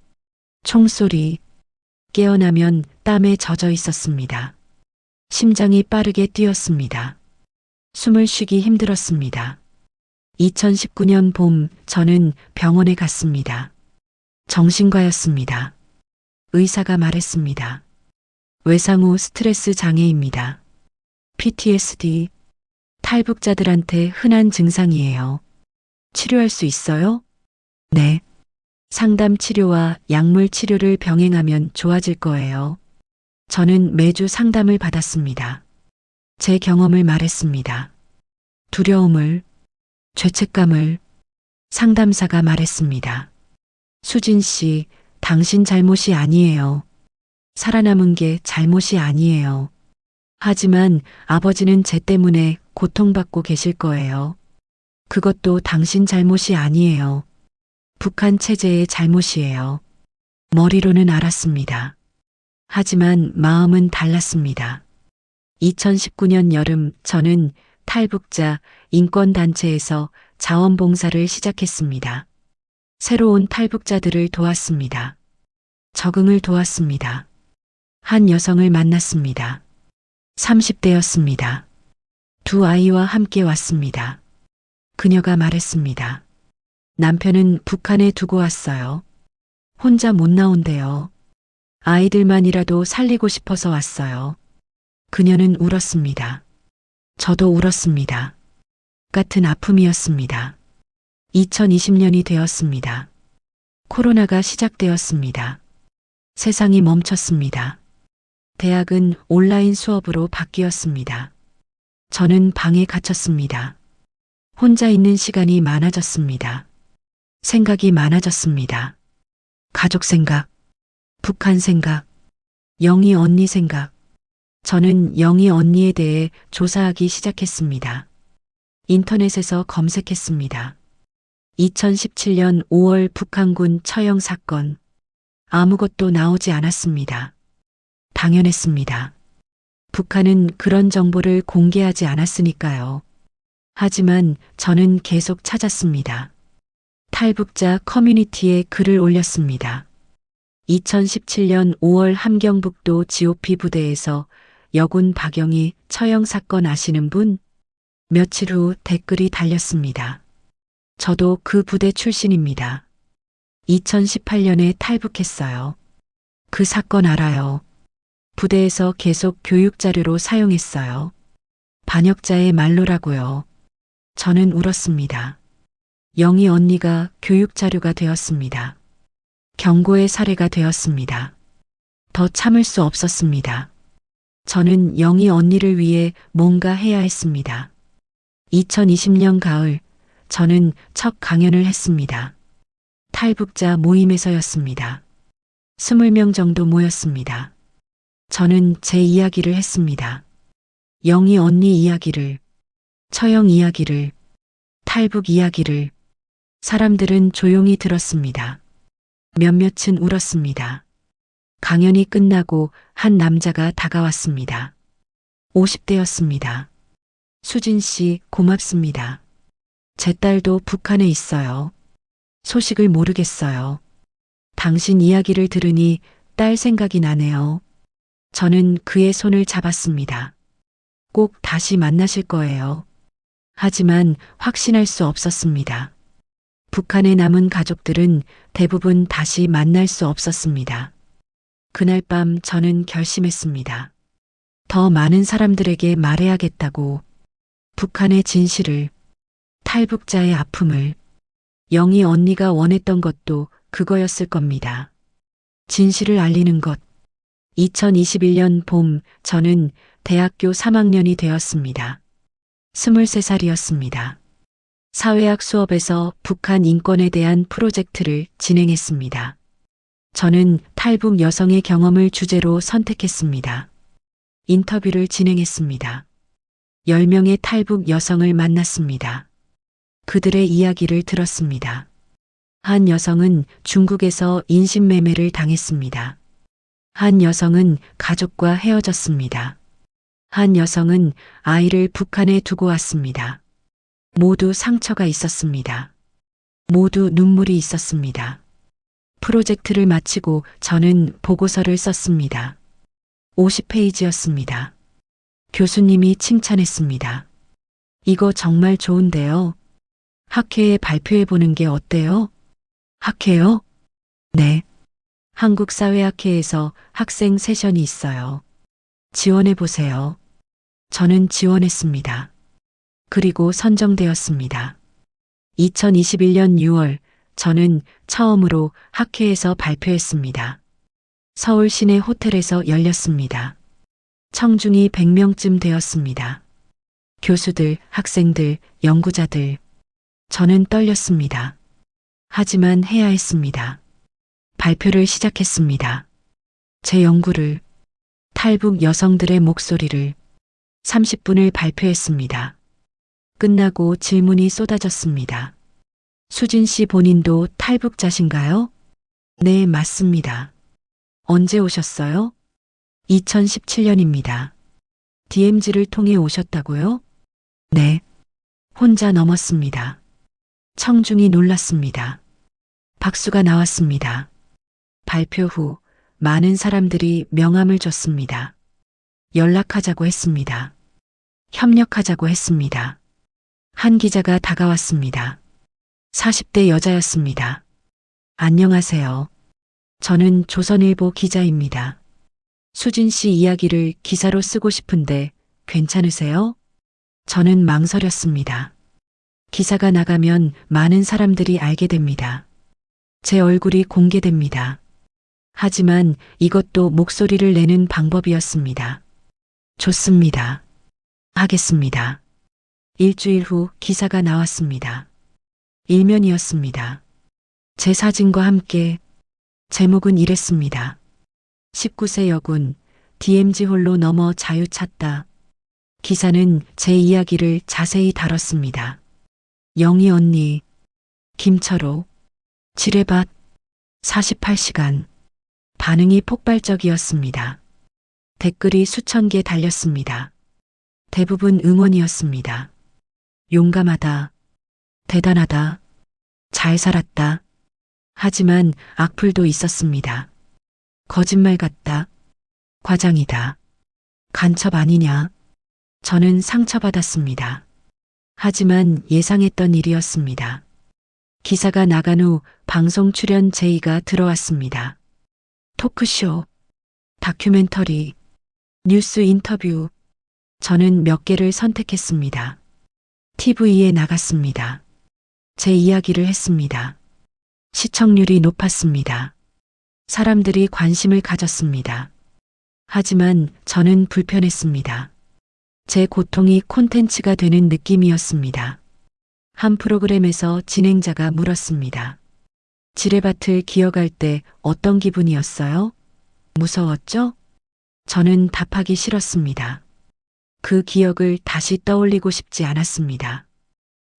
총소리, 깨어나면 땀에 젖어 있었습니다. 심장이 빠르게 뛰었습니다. 숨을 쉬기 힘들었습니다. 2019년 봄 저는 병원에 갔습니다. 정신과였습니다. 의사가 말했습니다. 외상 후 스트레스 장애입니다. PTSD, 탈북자들한테 흔한 증상이에요. 치료할 수 있어요? 네. 상담 치료와 약물 치료를 병행하면 좋아질 거예요. 저는 매주 상담을 받았습니다. 제 경험을 말했습니다. 두려움을, 죄책감을 상담사가 말했습니다. 수진 씨, 당신 잘못이 아니에요. 살아남은 게 잘못이 아니에요. 하지만 아버지는 쟤 때문에 고통받고 계실 거예요. 그것도 당신 잘못이 아니에요. 북한 체제의 잘못이에요. 머리로는 알았습니다. 하지만 마음은 달랐습니다. 2019년 여름 저는 탈북자 인권단체에서 자원봉사를 시작했습니다. 새로운 탈북자들을 도왔습니다. 적응을 도왔습니다. 한 여성을 만났습니다. 30대였습니다. 두 아이와 함께 왔습니다. 그녀가 말했습니다. 남편은 북한에 두고 왔어요. 혼자 못 나온대요. 아이들만이라도 살리고 싶어서 왔어요. 그녀는 울었습니다. 저도 울었습니다. 같은 아픔이었습니다. 2020년이 되었습니다. 코로나가 시작되었습니다. 세상이 멈췄습니다. 대학은 온라인 수업으로 바뀌었습니다. 저는 방에 갇혔습니다. 혼자 있는 시간이 많아졌습니다. 생각이 많아졌습니다. 가족 생각, 북한 생각, 영희 언니 생각. 저는 영희 언니에 대해 조사하기 시작했습니다. 인터넷에서 검색했습니다. 2017년 5월 북한군 처형 사건. 아무것도 나오지 않았습니다. 당연했습니다. 북한은 그런 정보를 공개하지 않았으니까요. 하지만 저는 계속 찾았습니다. 탈북자 커뮤니티에 글을 올렸습니다. 2017년 5월 함경북도 GOP 부대에서 여군 박영희 처형 사건 아시는 분? 며칠 후 댓글이 달렸습니다. 저도 그 부대 출신입니다. 2018년에 탈북했어요. 그 사건 알아요. 부대에서 계속 교육 자료로 사용했어요. 반역자의 말로라고요. 저는 울었습니다. 영희 언니가 교육 자료가 되었습니다. 경고의 사례가 되었습니다. 더 참을 수 없었습니다. 저는 영희 언니를 위해 뭔가 해야 했습니다. 2020년 가을, 저는 첫 강연을 했습니다. 탈북자 모임에서였습니다. 20명 정도 모였습니다. 저는 제 이야기를 했습니다. 영희 언니 이야기를, 처형 이야기를, 탈북 이야기를. 사람들은 조용히 들었습니다. 몇몇은 울었습니다. 강연이 끝나고 한 남자가 다가왔습니다. 50대였습니다. 수진 씨, 고맙습니다. 제 딸도 북한에 있어요. 소식을 모르겠어요. 당신 이야기를 들으니 딸 생각이 나네요. 저는 그의 손을 잡았습니다. 꼭 다시 만나실 거예요. 하지만 확신할 수 없었습니다. 북한에 남은 가족들은 대부분 다시 만날 수 없었습니다. 그날 밤 저는 결심했습니다. 더 많은 사람들에게 말해야겠다고. 북한의 진실을, 탈북자의 아픔을. 영희 언니가 원했던 것도 그거였을 겁니다. 진실을 알리는 것. 2021년 봄 저는 대학교 3학년이 되었습니다. 23살이었습니다. 사회학 수업에서 북한 인권에 대한 프로젝트를 진행했습니다. 저는 탈북 여성의 경험을 주제로 선택했습니다. 인터뷰를 진행했습니다. 10명의 탈북 여성을 만났습니다. 그들의 이야기를 들었습니다. 한 여성은 중국에서 인신매매를 당했습니다. 한 여성은 가족과 헤어졌습니다. 한 여성은 아이를 북한에 두고 왔습니다. 모두 상처가 있었습니다. 모두 눈물이 있었습니다. 프로젝트를 마치고 저는 보고서를 썼습니다. 50페이지였습니다. 교수님이 칭찬했습니다. 이거 정말 좋은데요. 학회에 발표해보는 게 어때요? 학회요? 네. 한국사회학회에서 학생 세션이 있어요. 지원해보세요. 저는 지원했습니다. 그리고 선정되었습니다. 2021년 6월 저는 처음으로 학회에서 발표했습니다. 서울 시내 호텔에서 열렸습니다. 청중이 100명쯤 되었습니다. 교수들, 학생들, 연구자들. 저는 떨렸습니다. 하지만 해야 했습니다. 발표를 시작했습니다. 제 연구를, 탈북 여성들의 목소리를 30분을 발표했습니다. 끝나고 질문이 쏟아졌습니다. 수진 씨 본인도 탈북자신가요? 네, 맞습니다. 언제 오셨어요? 2017년입니다. DMZ를 통해 오셨다고요? 네. 혼자 넘었습니다. 청중이 놀랐습니다. 박수가 나왔습니다. 발표 후 많은 사람들이 명함을 줬습니다. 연락하자고 했습니다. 협력하자고 했습니다. 한 기자가 다가왔습니다. 40대 여자였습니다. 안녕하세요. 저는 조선일보 기자입니다. 수진 씨 이야기를 기사로 쓰고 싶은데 괜찮으세요? 저는 망설였습니다. 기사가 나가면 많은 사람들이 알게 됩니다. 제 얼굴이 공개됩니다. 하지만 이것도 목소리를 내는 방법이었습니다. 좋습니다. 하겠습니다. 일주일 후 기사가 나왔습니다. 일면이었습니다. 제 사진과 함께 제목은 이랬습니다. 19세 여군, DMZ 홀로 넘어 자유 찾다. 기사는 제 이야기를 자세히 다뤘습니다. 영희 언니, 김철호, 지뢰밭, 48시간. 반응이 폭발적이었습니다. 댓글이 수천 개 달렸습니다. 대부분 응원이었습니다. 용감하다. 대단하다. 잘 살았다. 하지만 악플도 있었습니다. 거짓말 같다. 과장이다. 간첩 아니냐. 저는 상처받았습니다. 하지만 예상했던 일이었습니다. 기사가 나간 후 방송 출연 제의가 들어왔습니다. 토크쇼, 다큐멘터리, 뉴스 인터뷰. 저는 몇 개를 선택했습니다. TV에 나갔습니다. 제 이야기를 했습니다. 시청률이 높았습니다. 사람들이 관심을 가졌습니다. 하지만 저는 불편했습니다. 제 고통이 콘텐츠가 되는 느낌이었습니다. 한 프로그램에서 진행자가 물었습니다. 지뢰밭을 기어갈 때 어떤 기분이었어요? 무서웠죠? 저는 답하기 싫었습니다. 그 기억을 다시 떠올리고 싶지 않았습니다.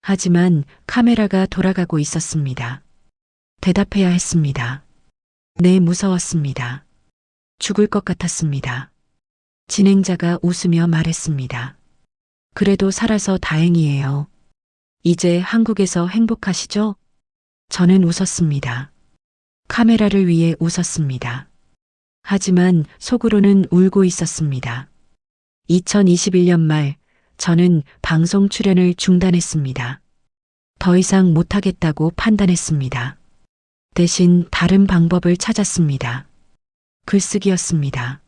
하지만 카메라가 돌아가고 있었습니다. 대답해야 했습니다. 네, 무서웠습니다. 죽을 것 같았습니다. 진행자가 웃으며 말했습니다. 그래도 살아서 다행이에요. 이제 한국에서 행복하시죠? 저는 웃었습니다. 카메라를 위해 웃었습니다. 하지만 속으로는 울고 있었습니다. 2021년 말 저는 방송 출연을 중단했습니다. 더 이상 못하겠다고 판단했습니다. 대신 다른 방법을 찾았습니다. 글쓰기였습니다.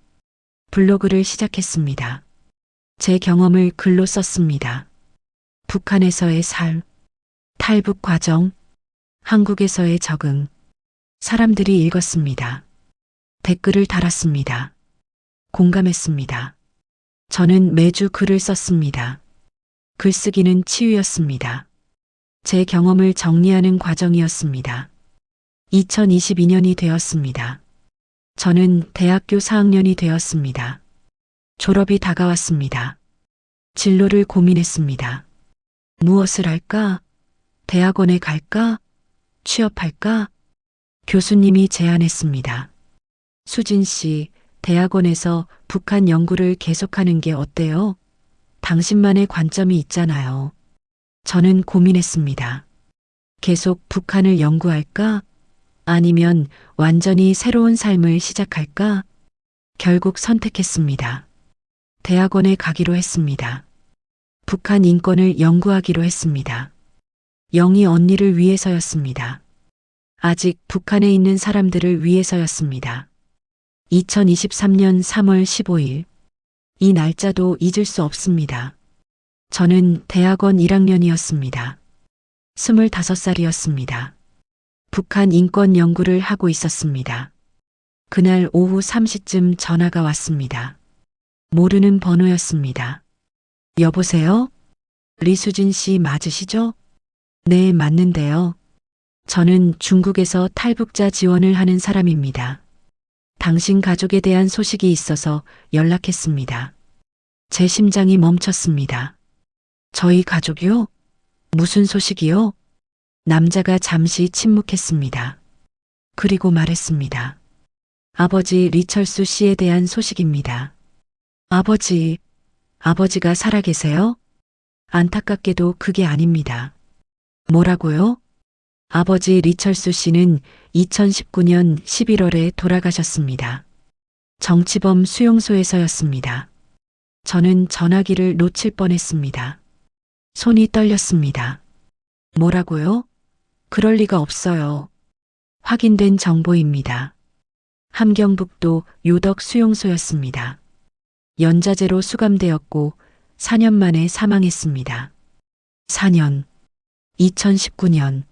블로그를 시작했습니다. 제 경험을 글로 썼습니다. 북한에서의 삶, 탈북 과정, 한국에서의 적응. 사람들이 읽었습니다. 댓글을 달았습니다. 공감했습니다. 저는 매주 글을 썼습니다. 글쓰기는 치유였습니다. 제 경험을 정리하는 과정이었습니다. 2022년이 되었습니다. 저는 대학교 4학년이 되었습니다. 졸업이 다가왔습니다. 진로를 고민했습니다. 무엇을 할까? 대학원에 갈까? 취업할까? 교수님이 제안했습니다. 수진 씨, 대학원에서 북한 연구를 계속하는 게 어때요? 당신만의 관점이 있잖아요. 저는 고민했습니다. 계속 북한을 연구할까? 아니면 완전히 새로운 삶을 시작할까? 결국 선택했습니다. 대학원에 가기로 했습니다. 북한 인권을 연구하기로 했습니다. 영희 언니를 위해서였습니다. 아직 북한에 있는 사람들을 위해서였습니다. 2023년 3월 15일. 이 날짜도 잊을 수 없습니다. 저는 대학원 1학년이었습니다. 25살이었습니다. 북한 인권 연구를 하고 있었습니다. 그날 오후 3시쯤 전화가 왔습니다. 모르는 번호였습니다. 여보세요? 리수진 씨 맞으시죠? 네, 맞는데요. 저는 중국에서 탈북자 지원을 하는 사람입니다. 당신 가족에 대한 소식이 있어서 연락했습니다. 제 심장이 멈췄습니다. 저희 가족이요? 무슨 소식이요? 남자가 잠시 침묵했습니다. 그리고 말했습니다. 아버지 리철수 씨에 대한 소식입니다. 아버지가 살아계세요? 안타깝게도 그게 아닙니다. 뭐라고요? 아버지 리철수 씨는 2019년 11월에 돌아가셨습니다. 정치범 수용소에서였습니다. 저는 전화기를 놓칠 뻔했습니다. 손이 떨렸습니다. 뭐라고요? 그럴 리가 없어요. 확인된 정보입니다. 함경북도 요덕 수용소였습니다. 연자제로 수감되었고 4년 만에 사망했습니다. 4년. 2019년.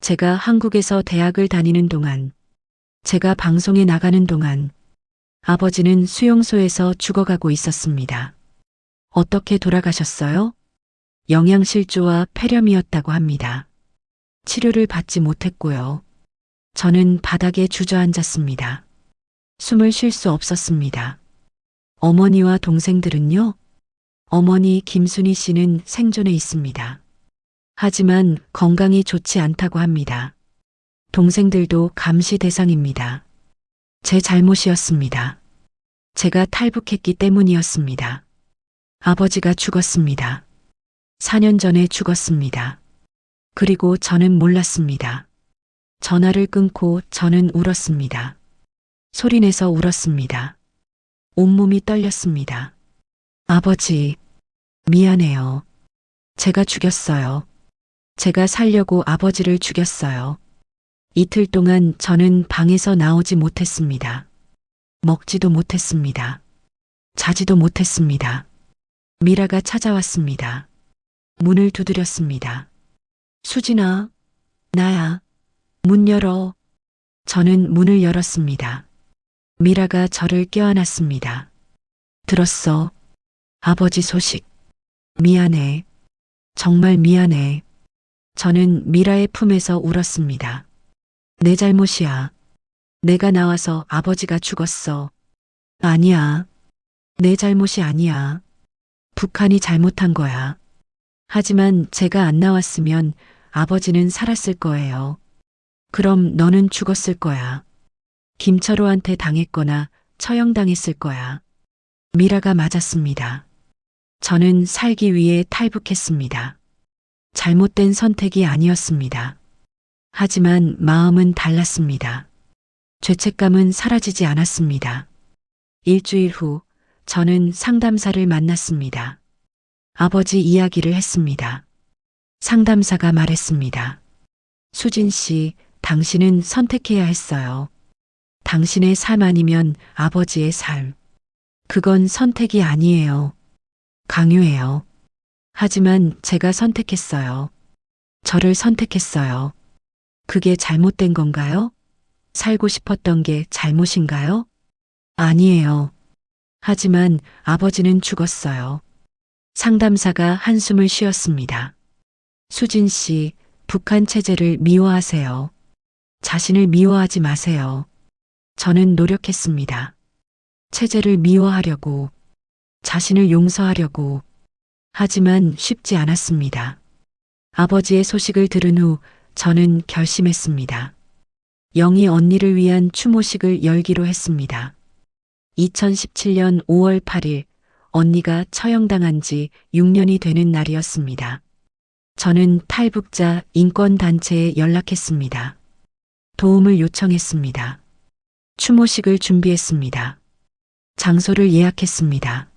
제가 한국에서 대학을 다니는 동안, 제가 방송에 나가는 동안 아버지는 수용소에서 죽어가고 있었습니다. 어떻게 돌아가셨어요? 영양실조와 폐렴이었다고 합니다. 치료를 받지 못했고요. 저는 바닥에 주저앉았습니다. 숨을 쉴 수 없었습니다. 어머니와 동생들은요? 어머니 김순희 씨는 생존해 있습니다. 하지만 건강이 좋지 않다고 합니다. 동생들도 감시 대상입니다. 제 잘못이었습니다. 제가 탈북했기 때문이었습니다. 아버지가 죽었습니다. 4년 전에 죽었습니다. 그리고 저는 몰랐습니다. 전화를 끊고 저는 울었습니다. 소리내서 울었습니다. 온몸이 떨렸습니다. 아버지, 미안해요. 제가 죽였어요. 제가 살려고 아버지를 죽였어요. 이틀 동안 저는 방에서 나오지 못했습니다. 먹지도 못했습니다. 자지도 못했습니다. 미라가 찾아왔습니다. 문을 두드렸습니다. 수진아, 나야. 문 열어. 저는 문을 열었습니다. 미라가 저를 껴안았습니다. 들었어. 아버지 소식. 미안해. 정말 미안해. 저는 미라의 품에서 울었습니다. 내 잘못이야. 내가 나와서 아버지가 죽었어. 아니야. 내 잘못이 아니야. 북한이 잘못한 거야. 하지만 제가 안 나왔으면 아버지는 살았을 거예요. 그럼 너는 죽었을 거야. 김철호한테 당했거나 처형당했을 거야. 미라가 맞았습니다. 저는 살기 위해 탈북했습니다. 잘못된 선택이 아니었습니다. 하지만 마음은 달랐습니다. 죄책감은 사라지지 않았습니다. 일주일 후 저는 상담사를 만났습니다. 아버지 이야기를 했습니다. 상담사가 말했습니다. 수진 씨, 당신은 선택해야 했어요. 당신의 삶 아니면 아버지의 삶. 그건 선택이 아니에요. 강요해요. 하지만 제가 선택했어요. 저를 선택했어요. 그게 잘못된 건가요? 살고 싶었던 게 잘못인가요? 아니에요. 하지만 아버지는 죽었어요. 상담사가 한숨을 쉬었습니다. 수진 씨, 북한 체제를 미워하세요. 자신을 미워하지 마세요. 저는 노력했습니다. 체제를 미워하려고, 자신을 용서하려고. 하지만 쉽지 않았습니다. 아버지의 소식을 들은 후 저는 결심했습니다. 영희 언니를 위한 추모식을 열기로 했습니다. 2017년 5월 8일 언니가 처형당한 지 6년이 되는 날이었습니다. 저는 탈북자 인권단체에 연락했습니다. 도움을 요청했습니다. 추모식을 준비했습니다. 장소를 예약했습니다.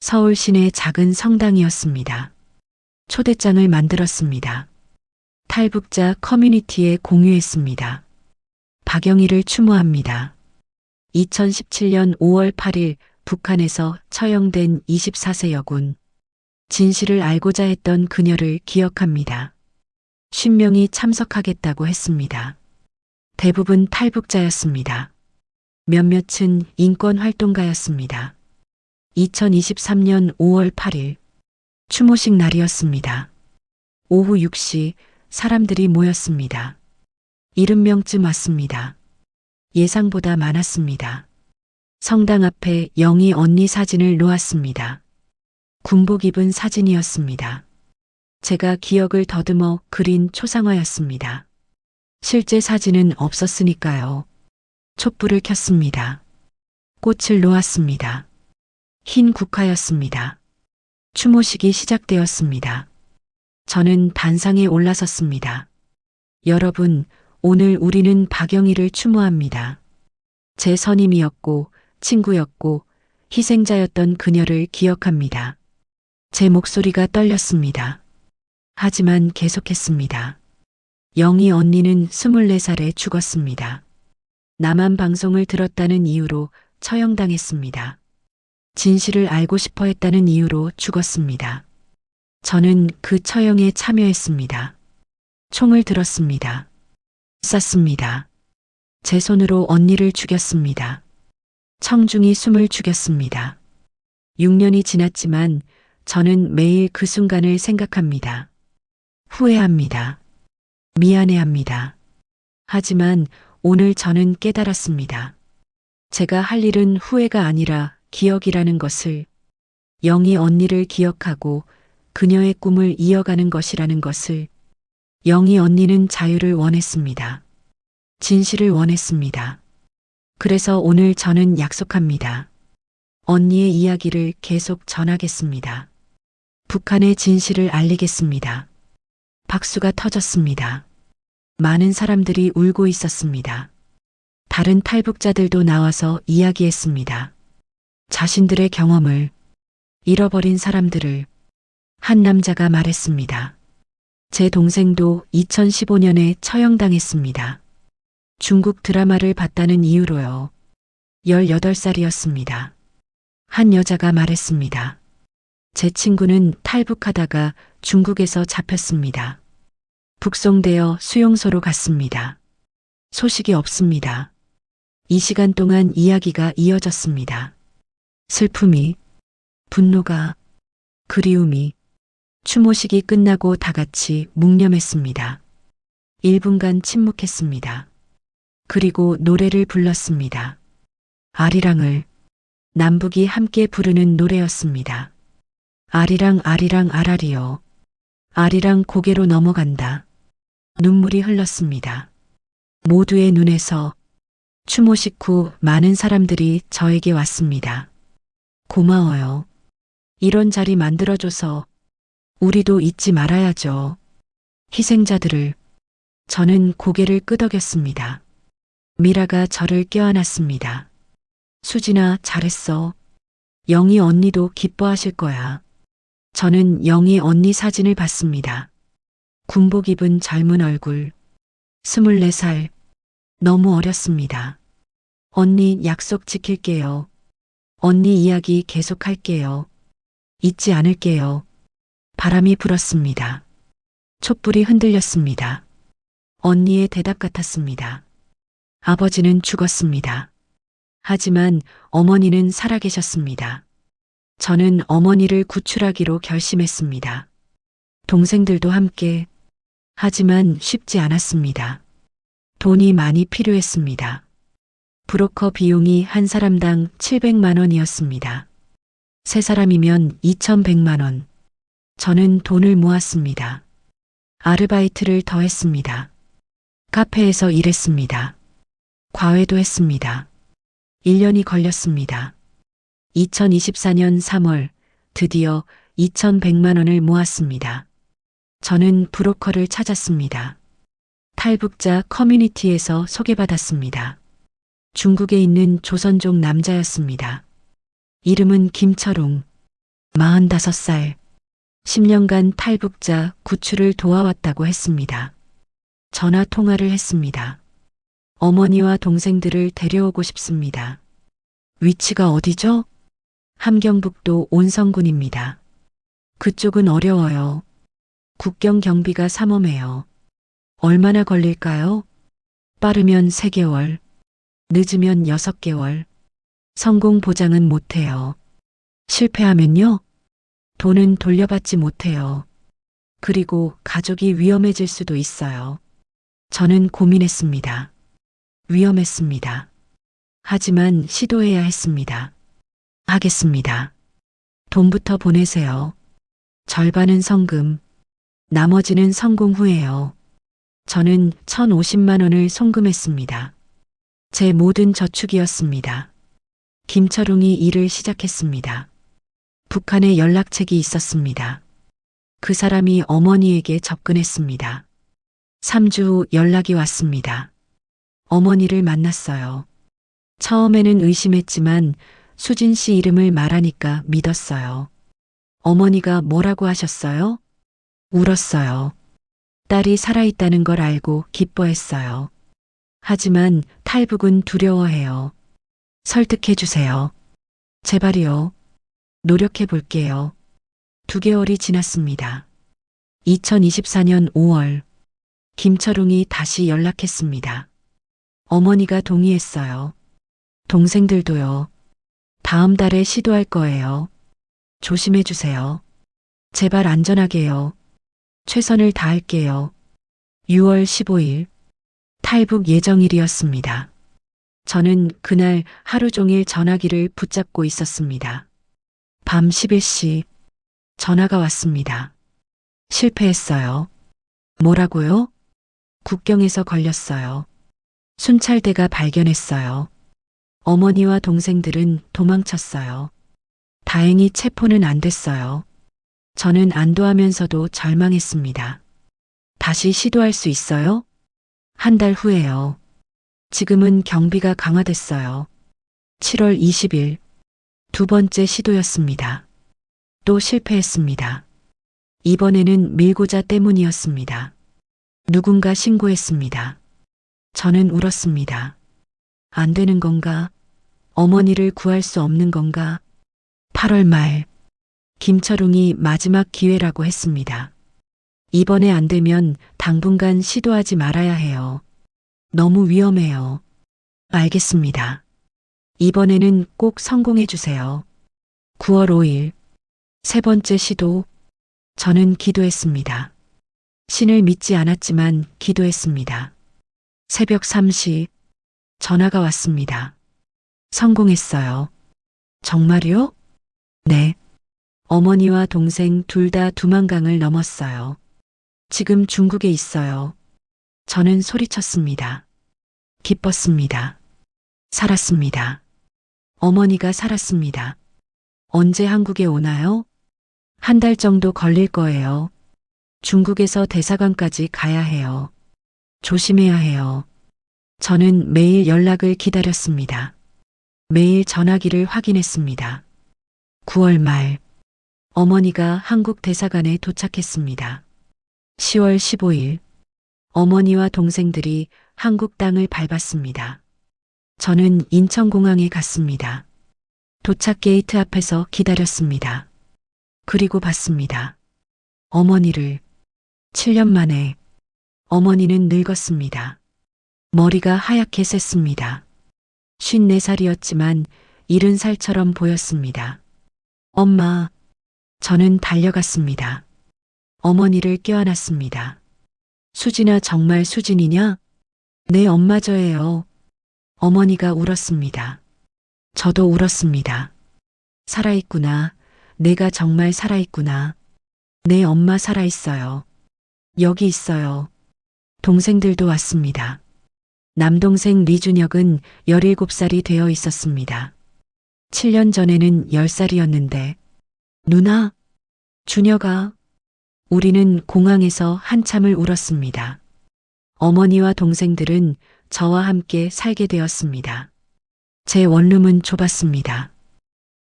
서울 시내 작은 성당이었습니다. 초대장을 만들었습니다. 탈북자 커뮤니티에 공유했습니다. 박영희를 추모합니다. 2017년 5월 8일 북한에서 처형된 24세 여군. 진실을 알고자 했던 그녀를 기억합니다. 50명이 참석하겠다고 했습니다. 대부분 탈북자였습니다. 몇몇은 인권활동가였습니다. 2023년 5월 8일 추모식 날이었습니다. 오후 6시 사람들이 모였습니다. 70명쯤 왔습니다. 예상보다 많았습니다. 성당 앞에 영희 언니 사진을 놓았습니다. 군복 입은 사진이었습니다. 제가 기억을 더듬어 그린 초상화였습니다. 실제 사진은 없었으니까요. 촛불을 켰습니다. 꽃을 놓았습니다. 흰 국화였습니다. 추모식이 시작되었습니다. 저는 단상에 올라섰습니다. 여러분, 오늘 우리는 박영희를 추모합니다. 제 선임이었고 친구였고 희생자였던 그녀를 기억합니다. 제 목소리가 떨렸습니다. 하지만 계속했습니다. 영희 언니는 24살에 죽었습니다. 남한 방송을 들었다는 이유로 처형당했습니다. 진실을 알고 싶어 했다는 이유로 죽었습니다. 저는 그 처형에 참여했습니다. 총을 들었습니다. 쐈습니다. 제 손으로 언니를 죽였습니다. 청중이 숨을 죽였습니다. 6년이 지났지만 저는 매일 그 순간을 생각합니다. 후회합니다. 미안해합니다. 하지만 오늘 저는 깨달았습니다. 제가 할 일은 후회가 아니라 기억이라는 것을, 영희 언니를 기억하고 그녀의 꿈을 이어가는 것이라는 것을. 영희 언니는 자유를 원했습니다. 진실을 원했습니다. 그래서 오늘 저는 약속합니다. 언니의 이야기를 계속 전하겠습니다. 북한의 진실을 알리겠습니다. 박수가 터졌습니다. 많은 사람들이 울고 있었습니다. 다른 탈북자들도 나와서 이야기했습니다. 자신들의 경험을, 잃어버린 사람들을. 한 남자가 말했습니다. 제 동생도 2015년에 처형당했습니다. 중국 드라마를 봤다는 이유로요. 18살이었습니다. 한 여자가 말했습니다. 제 친구는 탈북하다가 중국에서 잡혔습니다. 북송되어 수용소로 갔습니다. 소식이 없습니다. 이 시간 동안 이야기가 이어졌습니다. 슬픔이, 분노가, 그리움이. 추모식이 끝나고 다 같이 묵념했습니다. 1분간 침묵했습니다. 그리고 노래를 불렀습니다. 아리랑을. 남북이 함께 부르는 노래였습니다. 아리랑 아리랑 아라리요. 아리랑 고개로 넘어간다. 눈물이 흘렀습니다. 모두의 눈에서. 추모식 후 많은 사람들이 저에게 왔습니다. 고마워요. 이런 자리 만들어줘서. 우리도 잊지 말아야죠. 희생자들을. 저는 고개를 끄덕였습니다. 미라가 저를 껴안았습니다. 수진아, 잘했어. 영희 언니도 기뻐하실 거야. 저는 영희 언니 사진을 봤습니다. 군복 입은 젊은 얼굴. 24살. 너무 어렸습니다. 언니 약속 지킬게요. 언니 이야기 계속할게요. 잊지 않을게요. 바람이 불었습니다. 촛불이 흔들렸습니다. 언니의 대답 같았습니다. 아버지는 죽었습니다. 하지만 어머니는 살아계셨습니다. 저는 어머니를 구출하기로 결심했습니다. 동생들도 함께. 하지만 쉽지 않았습니다. 돈이 많이 필요했습니다. 브로커 비용이 한 사람당 700만 원이었습니다. 세 사람이면 2,100만 원. 저는 돈을 모았습니다. 아르바이트를 더 했습니다. 카페에서 일했습니다. 과외도 했습니다. 1년이 걸렸습니다. 2024년 3월 드디어 2,100만 원을 모았습니다. 저는 브로커를 찾았습니다. 탈북자 커뮤니티에서 소개받았습니다. 중국에 있는 조선족 남자였습니다. 이름은 김철웅. 45살. 10년간 탈북자 구출을 도와왔다고 했습니다. 전화 통화를 했습니다. 어머니와 동생들을 데려오고 싶습니다. 위치가 어디죠? 함경북도 온성군입니다. 그쪽은 어려워요. 국경 경비가 삼엄해요. 얼마나 걸릴까요? 빠르면 3개월, 늦으면 6개월. 성공 보장은 못해요. 실패하면요? 돈은 돌려받지 못해요. 그리고 가족이 위험해질 수도 있어요. 저는 고민했습니다. 위험했습니다. 하지만 시도해야 했습니다. 하겠습니다. 돈부터 보내세요. 절반은 성금, 나머지는 성공 후에요. 저는 1,050만 원을 송금했습니다. 제 모든 저축이었습니다. 김철웅이 일을 시작했습니다. 북한에 연락책이 있었습니다. 그 사람이 어머니에게 접근했습니다. 3주 후 연락이 왔습니다. 어머니를 만났어요. 처음에는 의심했지만 수진 씨 이름을 말하니까 믿었어요. 어머니가 뭐라고 하셨어요? 울었어요. 딸이 살아있다는 걸 알고 기뻐했어요. 하지만 탈북은 두려워해요. 설득해 주세요. 제발이요. 노력해 볼게요. 2개월이 지났습니다. 2024년 5월, 김철웅이 다시 연락했습니다. 어머니가 동의했어요. 동생들도요. 다음 달에 시도할 거예요. 조심해 주세요. 제발 안전하게요. 최선을 다할게요. 6월 15일, 탈북 예정일이었습니다. 저는 그날 하루 종일 전화기를 붙잡고 있었습니다. 밤 11시, 전화가 왔습니다. 실패했어요. 뭐라고요? 국경에서 걸렸어요. 순찰대가 발견했어요. 어머니와 동생들은 도망쳤어요. 다행히 체포는 안 됐어요. 저는 안도하면서도 절망했습니다. 다시 시도할 수 있어요? 한 달 후에요. 지금은 경비가 강화됐어요. 7월 20일, 2번째 시도였습니다. 또 실패했습니다. 이번에는 밀고자 때문이었습니다. 누군가 신고했습니다. 저는 울었습니다. 안 되는 건가? 어머니를 구할 수 없는 건가? 8월 말, 김철웅이 마지막 기회라고 했습니다. 이번에 안 되면 당분간 시도하지 말아야 해요. 너무 위험해요. 알겠습니다. 이번에는 꼭 성공해 주세요. 9월 5일, 3번째 시도. 저는 기도했습니다. 신을 믿지 않았지만 기도했습니다. 새벽 3시, 전화가 왔습니다. 성공했어요. 정말요? 네. 어머니와 동생 둘 다 두만강을 넘었어요. 지금 중국에 있어요. 저는 소리쳤습니다. 기뻤습니다. 살았습니다. 어머니가 살았습니다. 언제 한국에 오나요? 한 달 정도 걸릴 거예요. 중국에서 대사관까지 가야 해요. 조심해야 해요. 저는 매일 연락을 기다렸습니다. 매일 전화기를 확인했습니다. 9월 말, 어머니가 한국 대사관에 도착했습니다. 10월 15일, 어머니와 동생들이 한국 땅을 밟았습니다. 저는 인천공항에 갔습니다. 도착 게이트 앞에서 기다렸습니다. 그리고 봤습니다. 어머니를 7년 만에. 어머니는 늙었습니다. 머리가 하얗게 샜습니다. 54살이었지만 70살처럼 보였습니다. 엄마. 저는 달려갔습니다. 어머니를 껴안았습니다. 수진아, 정말 수진이냐? 네, 엄마 저예요. 어머니가 울었습니다. 저도 울었습니다. 살아있구나. 내가 정말 살아있구나. 네, 엄마 살아있어요. 여기 있어요. 동생들도 왔습니다. 남동생 리준혁은 17살이 되어 있었습니다. 7년 전에는 10살이었는데, 누나, 준혁아, 우리는 공항에서 한참을 울었습니다. 어머니와 동생들은 저와 함께 살게 되었습니다. 제 원룸은 좁았습니다.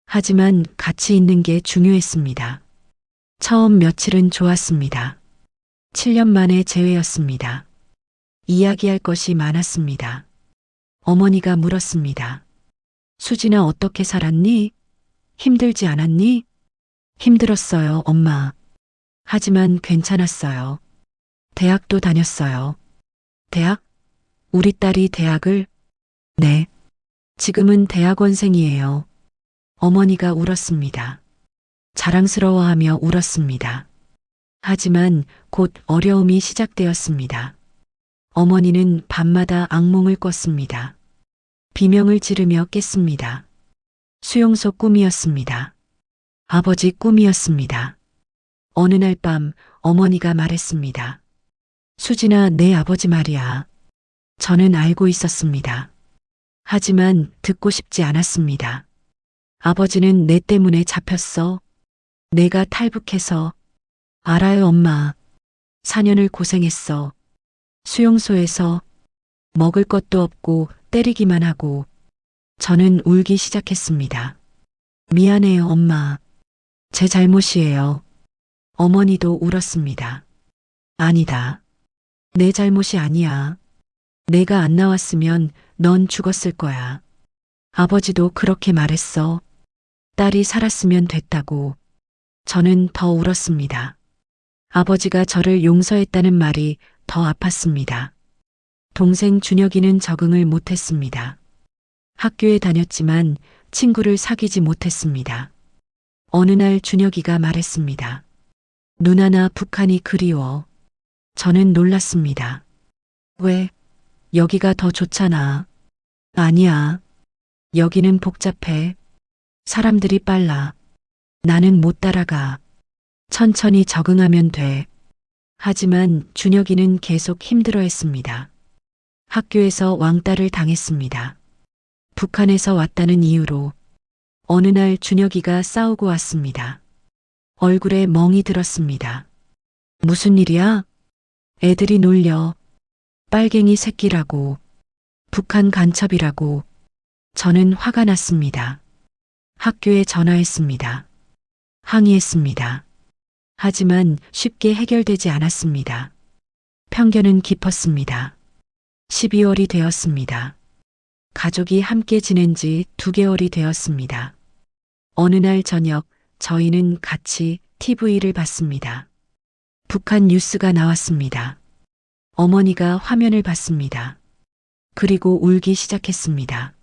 하지만 같이 있는 게 중요했습니다. 처음 며칠은 좋았습니다. 7년 만에 재회였습니다. 이야기할 것이 많았습니다. 어머니가 물었습니다. 수진아, 어떻게 살았니? 힘들지 않았니? 힘들었어요, 엄마. 하지만 괜찮았어요. 대학도 다녔어요. 대학? 우리 딸이 대학을? 네. 지금은 대학원생이에요. 어머니가 울었습니다. 자랑스러워하며 울었습니다. 하지만 곧 어려움이 시작되었습니다. 어머니는 밤마다 악몽을 꿨습니다. 비명을 지르며 깼습니다. 수용소 꿈이었습니다. 아버지 꿈이었습니다. 어느 날 밤 어머니가 말했습니다. 수진아, 내 아버지 말이야. 저는 알고 있었습니다. 하지만 듣고 싶지 않았습니다. 아버지는 내 때문에 잡혔어. 내가 탈북해서. 알아요, 엄마. 4년을 고생했어. 수용소에서 먹을 것도 없고 때리기만 하고. 저는 울기 시작했습니다. 미안해요, 엄마. 제 잘못이에요. 어머니도 울었습니다. 아니다. 내 잘못이 아니야. 내가 안 나왔으면 넌 죽었을 거야. 아버지도 그렇게 말했어. 딸이 살았으면 됐다고. 저는 더 울었습니다. 아버지가 저를 용서했다는 말이 더 아팠습니다. 동생 준혁이는 적응을 못했습니다. 학교에 다녔지만 친구를 사귀지 못했습니다. 어느 날 준혁이가 말했습니다. 누나, 나 북한이 그리워. 저는 놀랐습니다. 왜? 여기가 더 좋잖아. 아니야. 여기는 복잡해. 사람들이 빨라. 나는 못 따라가. 천천히 적응하면 돼. 하지만 준혁이는 계속 힘들어했습니다. 학교에서 왕따를 당했습니다. 북한에서 왔다는 이유로 어느 날 준혁이가 싸우고 왔습니다. 얼굴에 멍이 들었습니다. 무슨 일이야? 애들이 놀려. 빨갱이 새끼라고. 북한 간첩이라고. 저는 화가 났습니다. 학교에 전화했습니다. 항의했습니다. 하지만 쉽게 해결되지 않았습니다. 편견은 깊었습니다. 12월이 되었습니다. 가족이 함께 지낸 지 2개월이 되었습니다. 어느 날 저녁 저희는 같이 TV를 봤습니다. 북한 뉴스가 나왔습니다. 어머니가 화면을 봤습니다. 그리고 울기 시작했습니다.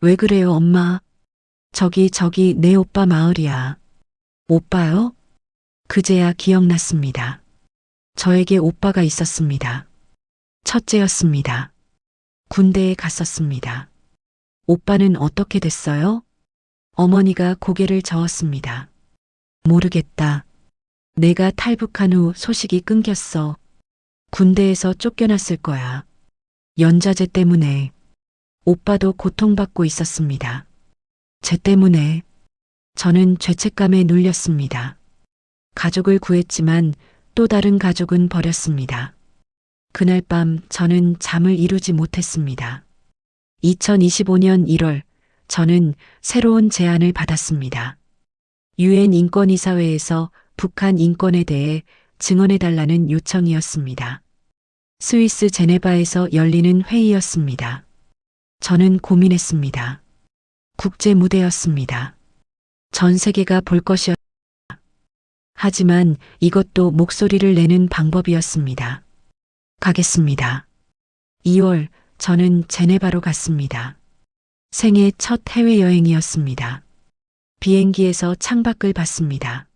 왜 그래요, 엄마? 저기 내 오빠 마을이야. 오빠요? 그제야 기억났습니다. 저에게 오빠가 있었습니다. 첫째였습니다. 군대에 갔었습니다. 오빠는 어떻게 됐어요? 어머니가 고개를 저었습니다. 모르겠다. 내가 탈북한 후 소식이 끊겼어. 군대에서 쫓겨났을 거야. 연좌제 때문에. 오빠도 고통받고 있었습니다. 제 때문에. 저는 죄책감에 눌렸습니다. 가족을 구했지만 또 다른 가족은 버렸습니다. 그날 밤 저는 잠을 이루지 못했습니다. 2025년 1월 저는 새로운 제안을 받았습니다. 유엔 인권이사회에서 북한 인권에 대해 증언해달라는 요청이었습니다. 스위스 제네바에서 열리는 회의였습니다. 저는 고민했습니다. 국제 무대였습니다. 전 세계가 볼 것이었습니다. 하지만 이것도 목소리를 내는 방법이었습니다. 가겠습니다. 2월 저는 제네바로 갔습니다. 생애 첫 해외여행이었습니다. 비행기에서 창밖을 봤습니다.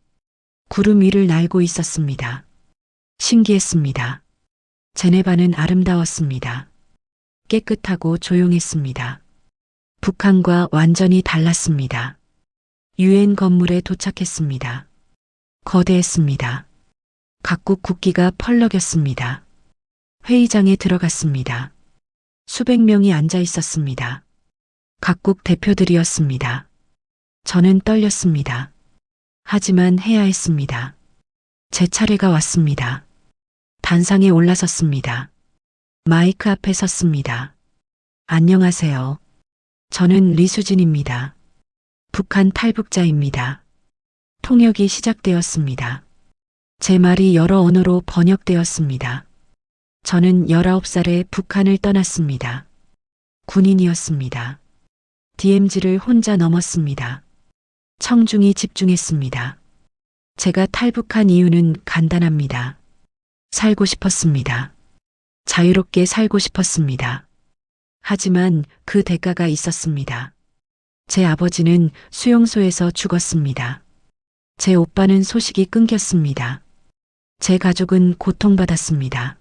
구름 위를 날고 있었습니다. 신기했습니다. 제네바는 아름다웠습니다. 깨끗하고 조용했습니다. 북한과 완전히 달랐습니다. 유엔 건물에 도착했습니다. 거대했습니다. 각국 국기가 펄럭였습니다. 회의장에 들어갔습니다. 수백 명이 앉아 있었습니다. 각국 대표들이었습니다. 저는 떨렸습니다. 하지만 해야 했습니다. 제 차례가 왔습니다. 단상에 올라섰습니다. 마이크 앞에 섰습니다. 안녕하세요. 저는 리수진입니다. 북한 탈북자입니다. 통역이 시작되었습니다. 제 말이 여러 언어로 번역되었습니다. 저는 19살에 북한을 떠났습니다. 군인이었습니다. DMZ를 혼자 넘었습니다. 청중이 집중했습니다. 제가 탈북한 이유는 간단합니다. 살고 싶었습니다. 자유롭게 살고 싶었습니다. 하지만 그 대가가 있었습니다. 제 아버지는 수용소에서 죽었습니다. 제 오빠는 소식이 끊겼습니다. 제 가족은 고통받았습니다.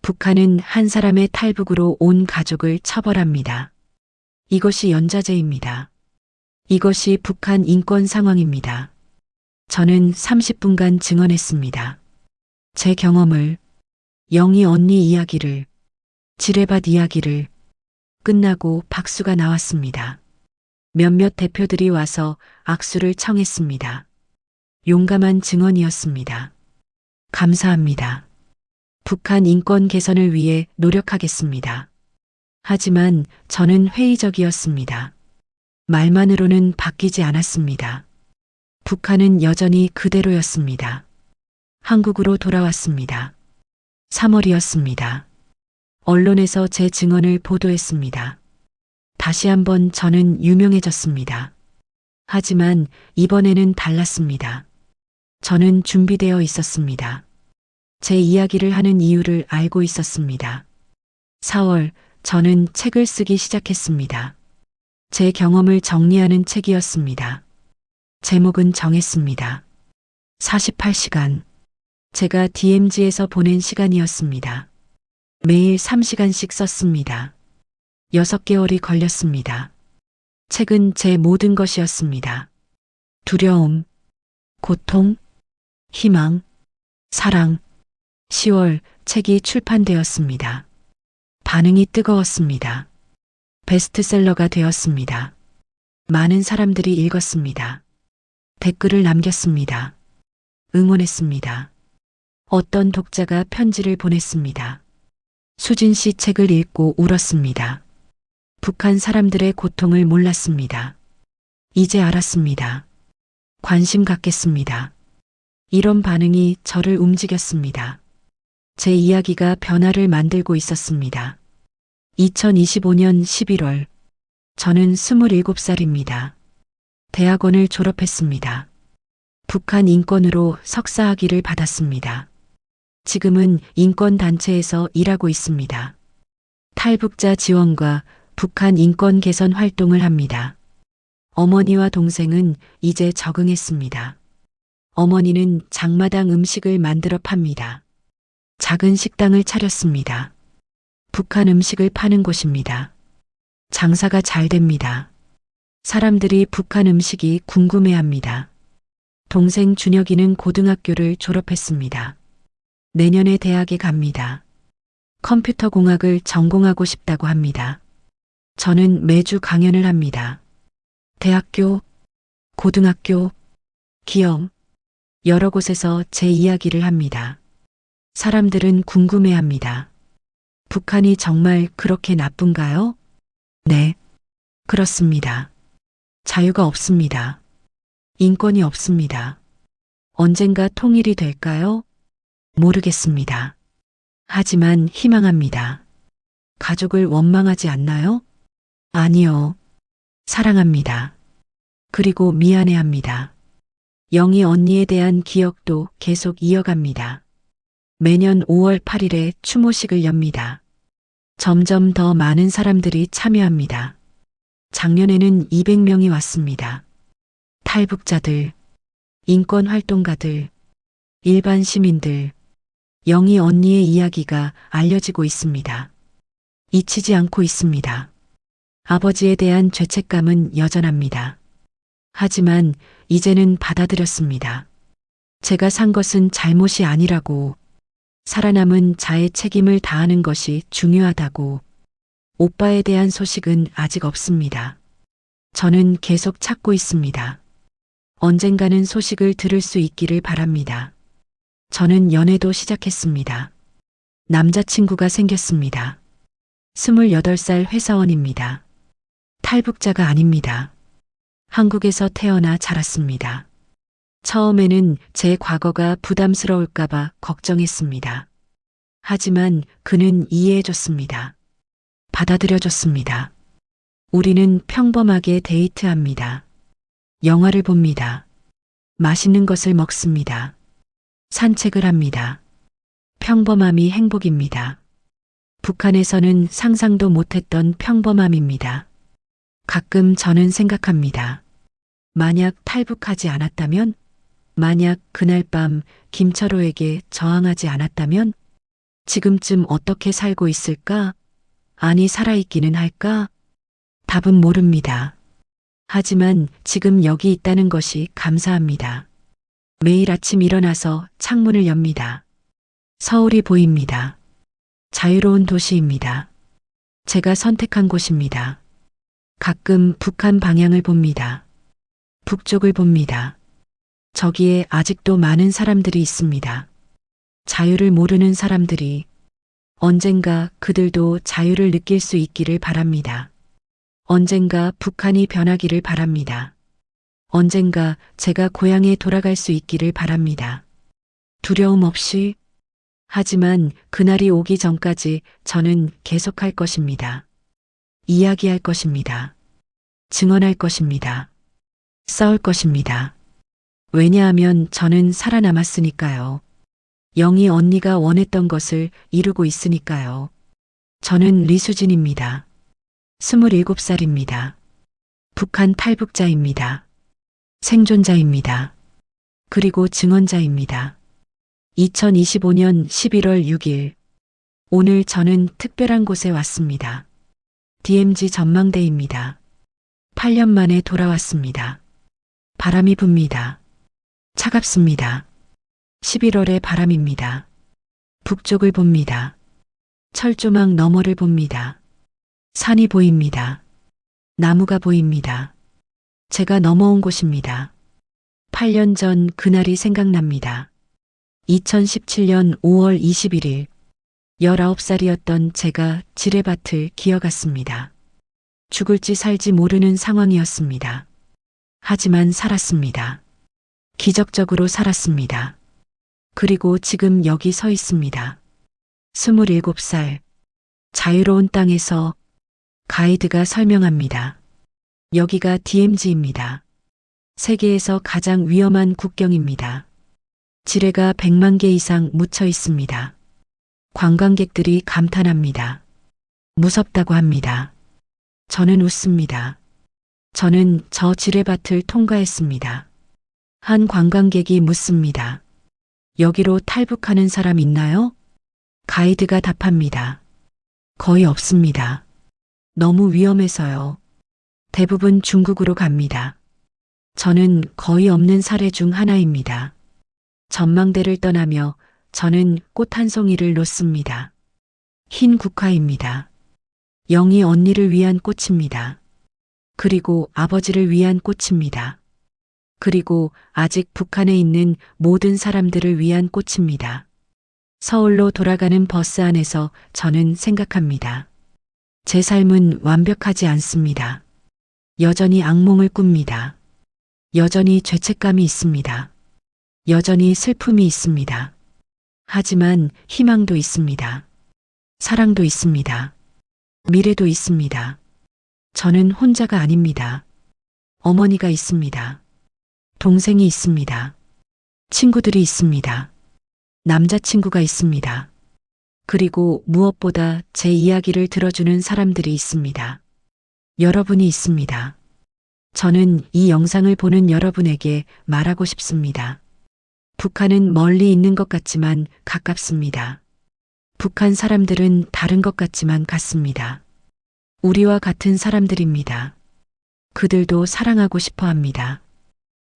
북한은 한 사람의 탈북으로 온 가족을 처벌합니다. 이것이 연좌제입니다. 이것이 북한 인권 상황입니다. 저는 30분간 증언했습니다. 제 경험을, 영희 언니 이야기를, 지뢰밭 이야기를. 끝나고 박수가 나왔습니다. 몇몇 대표들이 와서 악수를 청했습니다. 용감한 증언이었습니다. 감사합니다. 북한 인권 개선을 위해 노력하겠습니다. 하지만 저는 회의적이었습니다. 말만으로는 바뀌지 않았습니다. 북한은 여전히 그대로였습니다. 한국으로 돌아왔습니다. 3월이었습니다. 언론에서 제 증언을 보도했습니다. 다시 한번 저는 유명해졌습니다. 하지만 이번에는 달랐습니다. 저는 준비되어 있었습니다. 제 이야기를 하는 이유를 알고 있었습니다. 4월, 저는 책을 쓰기 시작했습니다. 제 경험을 정리하는 책이었습니다. 제목은 정했습니다. 48시간. 제가 DMZ에서 보낸 시간이었습니다. 매일 3시간씩 썼습니다. 6개월이 걸렸습니다. 책은 제 모든 것이었습니다. 두려움, 고통, 희망, 사랑. 10월 책이 출판되었습니다. 반응이 뜨거웠습니다. 베스트셀러가 되었습니다. 많은 사람들이 읽었습니다. 댓글을 남겼습니다. 응원했습니다. 어떤 독자가 편지를 보냈습니다. 수진 씨 책을 읽고 울었습니다. 북한 사람들의 고통을 몰랐습니다. 이제 알았습니다. 관심 갖겠습니다. 이런 반응이 저를 움직였습니다. 제 이야기가 변화를 만들고 있었습니다. 2025년 11월, 저는 27살입니다. 대학원을 졸업했습니다. 북한 인권으로 석사학위를 받았습니다. 지금은 인권단체에서 일하고 있습니다. 탈북자 지원과 북한 인권 개선 활동을 합니다. 어머니와 동생은 이제 적응했습니다. 어머니는 장마당 음식을 만들어 팝니다. 작은 식당을 차렸습니다. 북한 음식을 파는 곳입니다. 장사가 잘 됩니다. 사람들이 북한 음식이 궁금해합니다. 동생 준혁이는 고등학교를 졸업했습니다. 내년에 대학에 갑니다. 컴퓨터 공학을 전공하고 싶다고 합니다. 저는 매주 강연을 합니다. 대학교, 고등학교, 기업, 여러 곳에서 제 이야기를 합니다. 사람들은 궁금해합니다. 북한이 정말 그렇게 나쁜가요? 네, 그렇습니다. 자유가 없습니다. 인권이 없습니다. 언젠가 통일이 될까요? 모르겠습니다. 하지만 희망합니다. 가족을 원망하지 않나요? 아니요. 사랑합니다. 그리고 미안해합니다. 영희 언니에 대한 기억도 계속 이어갑니다. 매년 5월 8일에 추모식을 엽니다. 점점 더 많은 사람들이 참여합니다. 작년에는 200명이 왔습니다. 탈북자들, 인권활동가들, 일반 시민들, 영희 언니의 이야기가 알려지고 있습니다. 잊히지 않고 있습니다. 아버지에 대한 죄책감은 여전합니다. 하지만 이제는 받아들였습니다. 제가 산 것은 잘못이 아니라고, 살아남은 자의 책임을 다하는 것이 중요하다고. 오빠에 대한 소식은 아직 없습니다. 저는 계속 찾고 있습니다. 언젠가는 소식을 들을 수 있기를 바랍니다. 저는 연애도 시작했습니다. 남자친구가 생겼습니다. 28살 회사원입니다. 탈북자가 아닙니다. 한국에서 태어나 자랐습니다. 처음에는 제 과거가 부담스러울까봐 걱정했습니다. 하지만 그는 이해해줬습니다. 받아들여줬습니다. 우리는 평범하게 데이트합니다. 영화를 봅니다. 맛있는 것을 먹습니다. 산책을 합니다. 평범함이 행복입니다. 북한에서는 상상도 못했던 평범함입니다. 가끔 저는 생각합니다. 만약 탈북하지 않았다면? 만약 그날 밤 김철호에게 저항하지 않았다면? 지금쯤 어떻게 살고 있을까? 아니, 살아있기는 할까? 답은 모릅니다. 하지만 지금 여기 있다는 것이 감사합니다. 매일 아침 일어나서 창문을 엽니다. 서울이 보입니다. 자유로운 도시입니다. 제가 선택한 곳입니다. 가끔 북한 방향을 봅니다. 북쪽을 봅니다. 저기에 아직도 많은 사람들이 있습니다. 자유를 모르는 사람들이. 언젠가 그들도 자유를 느낄 수 있기를 바랍니다. 언젠가 북한이 변하기를 바랍니다. 언젠가 제가 고향에 돌아갈 수 있기를 바랍니다. 두려움 없이. 하지만 그날이 오기 전까지 저는 계속할 것입니다. 이야기할 것입니다. 증언할 것입니다. 싸울 것입니다. 왜냐하면 저는 살아남았으니까요. 영희 언니가 원했던 것을 이루고 있으니까요. 저는 리수진입니다. 27살입니다. 북한 탈북자입니다. 생존자입니다. 그리고 증언자입니다. 2025년 11월 6일. 오늘 저는 특별한 곳에 왔습니다. DMZ 전망대입니다. 8년 만에 돌아왔습니다. 바람이 붑니다. 차갑습니다. 11월의 바람입니다. 북쪽을 봅니다. 철조망 너머를 봅니다. 산이 보입니다. 나무가 보입니다. 제가 넘어온 곳입니다. 8년 전 그날이 생각납니다. 2017년 5월 21일 19살이었던 제가 지뢰밭을 기어갔습니다. 죽을지 살지 모르는 상황이었습니다. 하지만 살았습니다. 기적적으로 살았습니다. 그리고 지금 여기 서 있습니다. 27살. 자유로운 땅에서. 가이드가 설명합니다. 여기가 DMZ입니다. 세계에서 가장 위험한 국경입니다. 지뢰가 100만 개 이상 묻혀 있습니다. 관광객들이 감탄합니다. 무섭다고 합니다. 저는 웃습니다. 저는 저 지뢰밭을 통과했습니다. 한 관광객이 묻습니다. 여기로 탈북하는 사람 있나요? 가이드가 답합니다. 거의 없습니다. 너무 위험해서요. 대부분 중국으로 갑니다. 저는 거의 없는 사례 중 하나입니다. 전망대를 떠나며 저는 꽃 한 송이를 놓습니다. 흰 국화입니다. 영희 언니를 위한 꽃입니다. 그리고 아버지를 위한 꽃입니다. 그리고 아직 북한에 있는 모든 사람들을 위한 꽃입니다. 서울로 돌아가는 버스 안에서 저는 생각합니다. 제 삶은 완벽하지 않습니다. 여전히 악몽을 꿉니다. 여전히 죄책감이 있습니다. 여전히 슬픔이 있습니다. 하지만 희망도 있습니다. 사랑도 있습니다. 미래도 있습니다. 저는 혼자가 아닙니다. 어머니가 있습니다. 동생이 있습니다. 친구들이 있습니다. 남자친구가 있습니다. 그리고 무엇보다 제 이야기를 들어주는 사람들이 있습니다. 여러분이 있습니다. 저는 이 영상을 보는 여러분에게 말하고 싶습니다. 북한은 멀리 있는 것 같지만 가깝습니다. 북한 사람들은 다른 것 같지만 같습니다. 우리와 같은 사람들입니다. 그들도 사랑하고 싶어 합니다.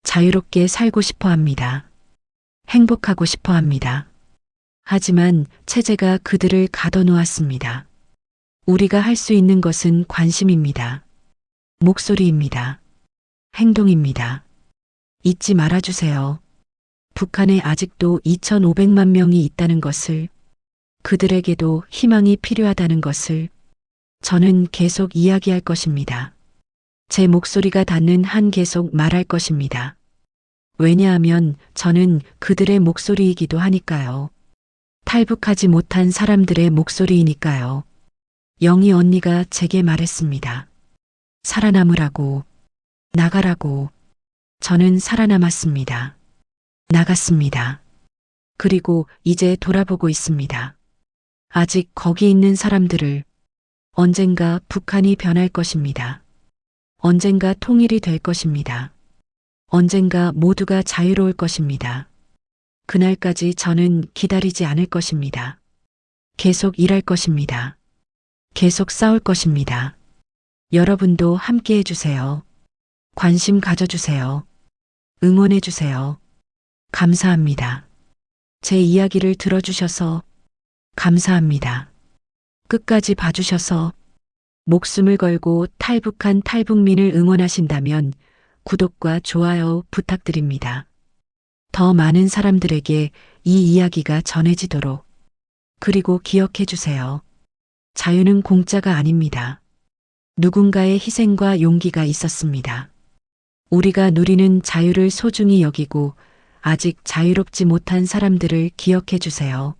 자유롭게 살고 싶어 합니다. 행복하고 싶어 합니다. 하지만 체제가 그들을 가둬놓았습니다. 우리가 할 수 있는 것은 관심입니다. 목소리입니다. 행동입니다. 잊지 말아주세요. 북한에 아직도 2,500만 명이 있다는 것을, 그들에게도 희망이 필요하다는 것을 저는 계속 이야기할 것입니다. 제 목소리가 닿는 한 계속 말할 것입니다. 왜냐하면 저는 그들의 목소리이기도 하니까요. 탈북하지 못한 사람들의 목소리이니까요. 영희 언니가 제게 말했습니다. 살아남으라고, 나가라고. 저는 살아남았습니다. 나갔습니다. 그리고 이제 돌아보고 있습니다. 아직 거기 있는 사람들을. 언젠가 북한이 변할 것입니다. 언젠가 통일이 될 것입니다. 언젠가 모두가 자유로울 것입니다. 그날까지 저는 기다리지 않을 것입니다. 계속 일할 것입니다. 계속 싸울 것입니다. 여러분도 함께 해주세요. 관심 가져주세요. 응원해주세요. 감사합니다. 제 이야기를 들어주셔서 감사합니다. 끝까지 봐주셔서 목숨을 걸고 탈북한 탈북민을 응원하신다면 구독과 좋아요 부탁드립니다. 더 많은 사람들에게 이 이야기가 전해지도록. 그리고 기억해 주세요. 자유는 공짜가 아닙니다. 누군가의 희생과 용기가 있었습니다. 우리가 누리는 자유를 소중히 여기고 아직 자유롭지 못한 사람들을 기억해 주세요.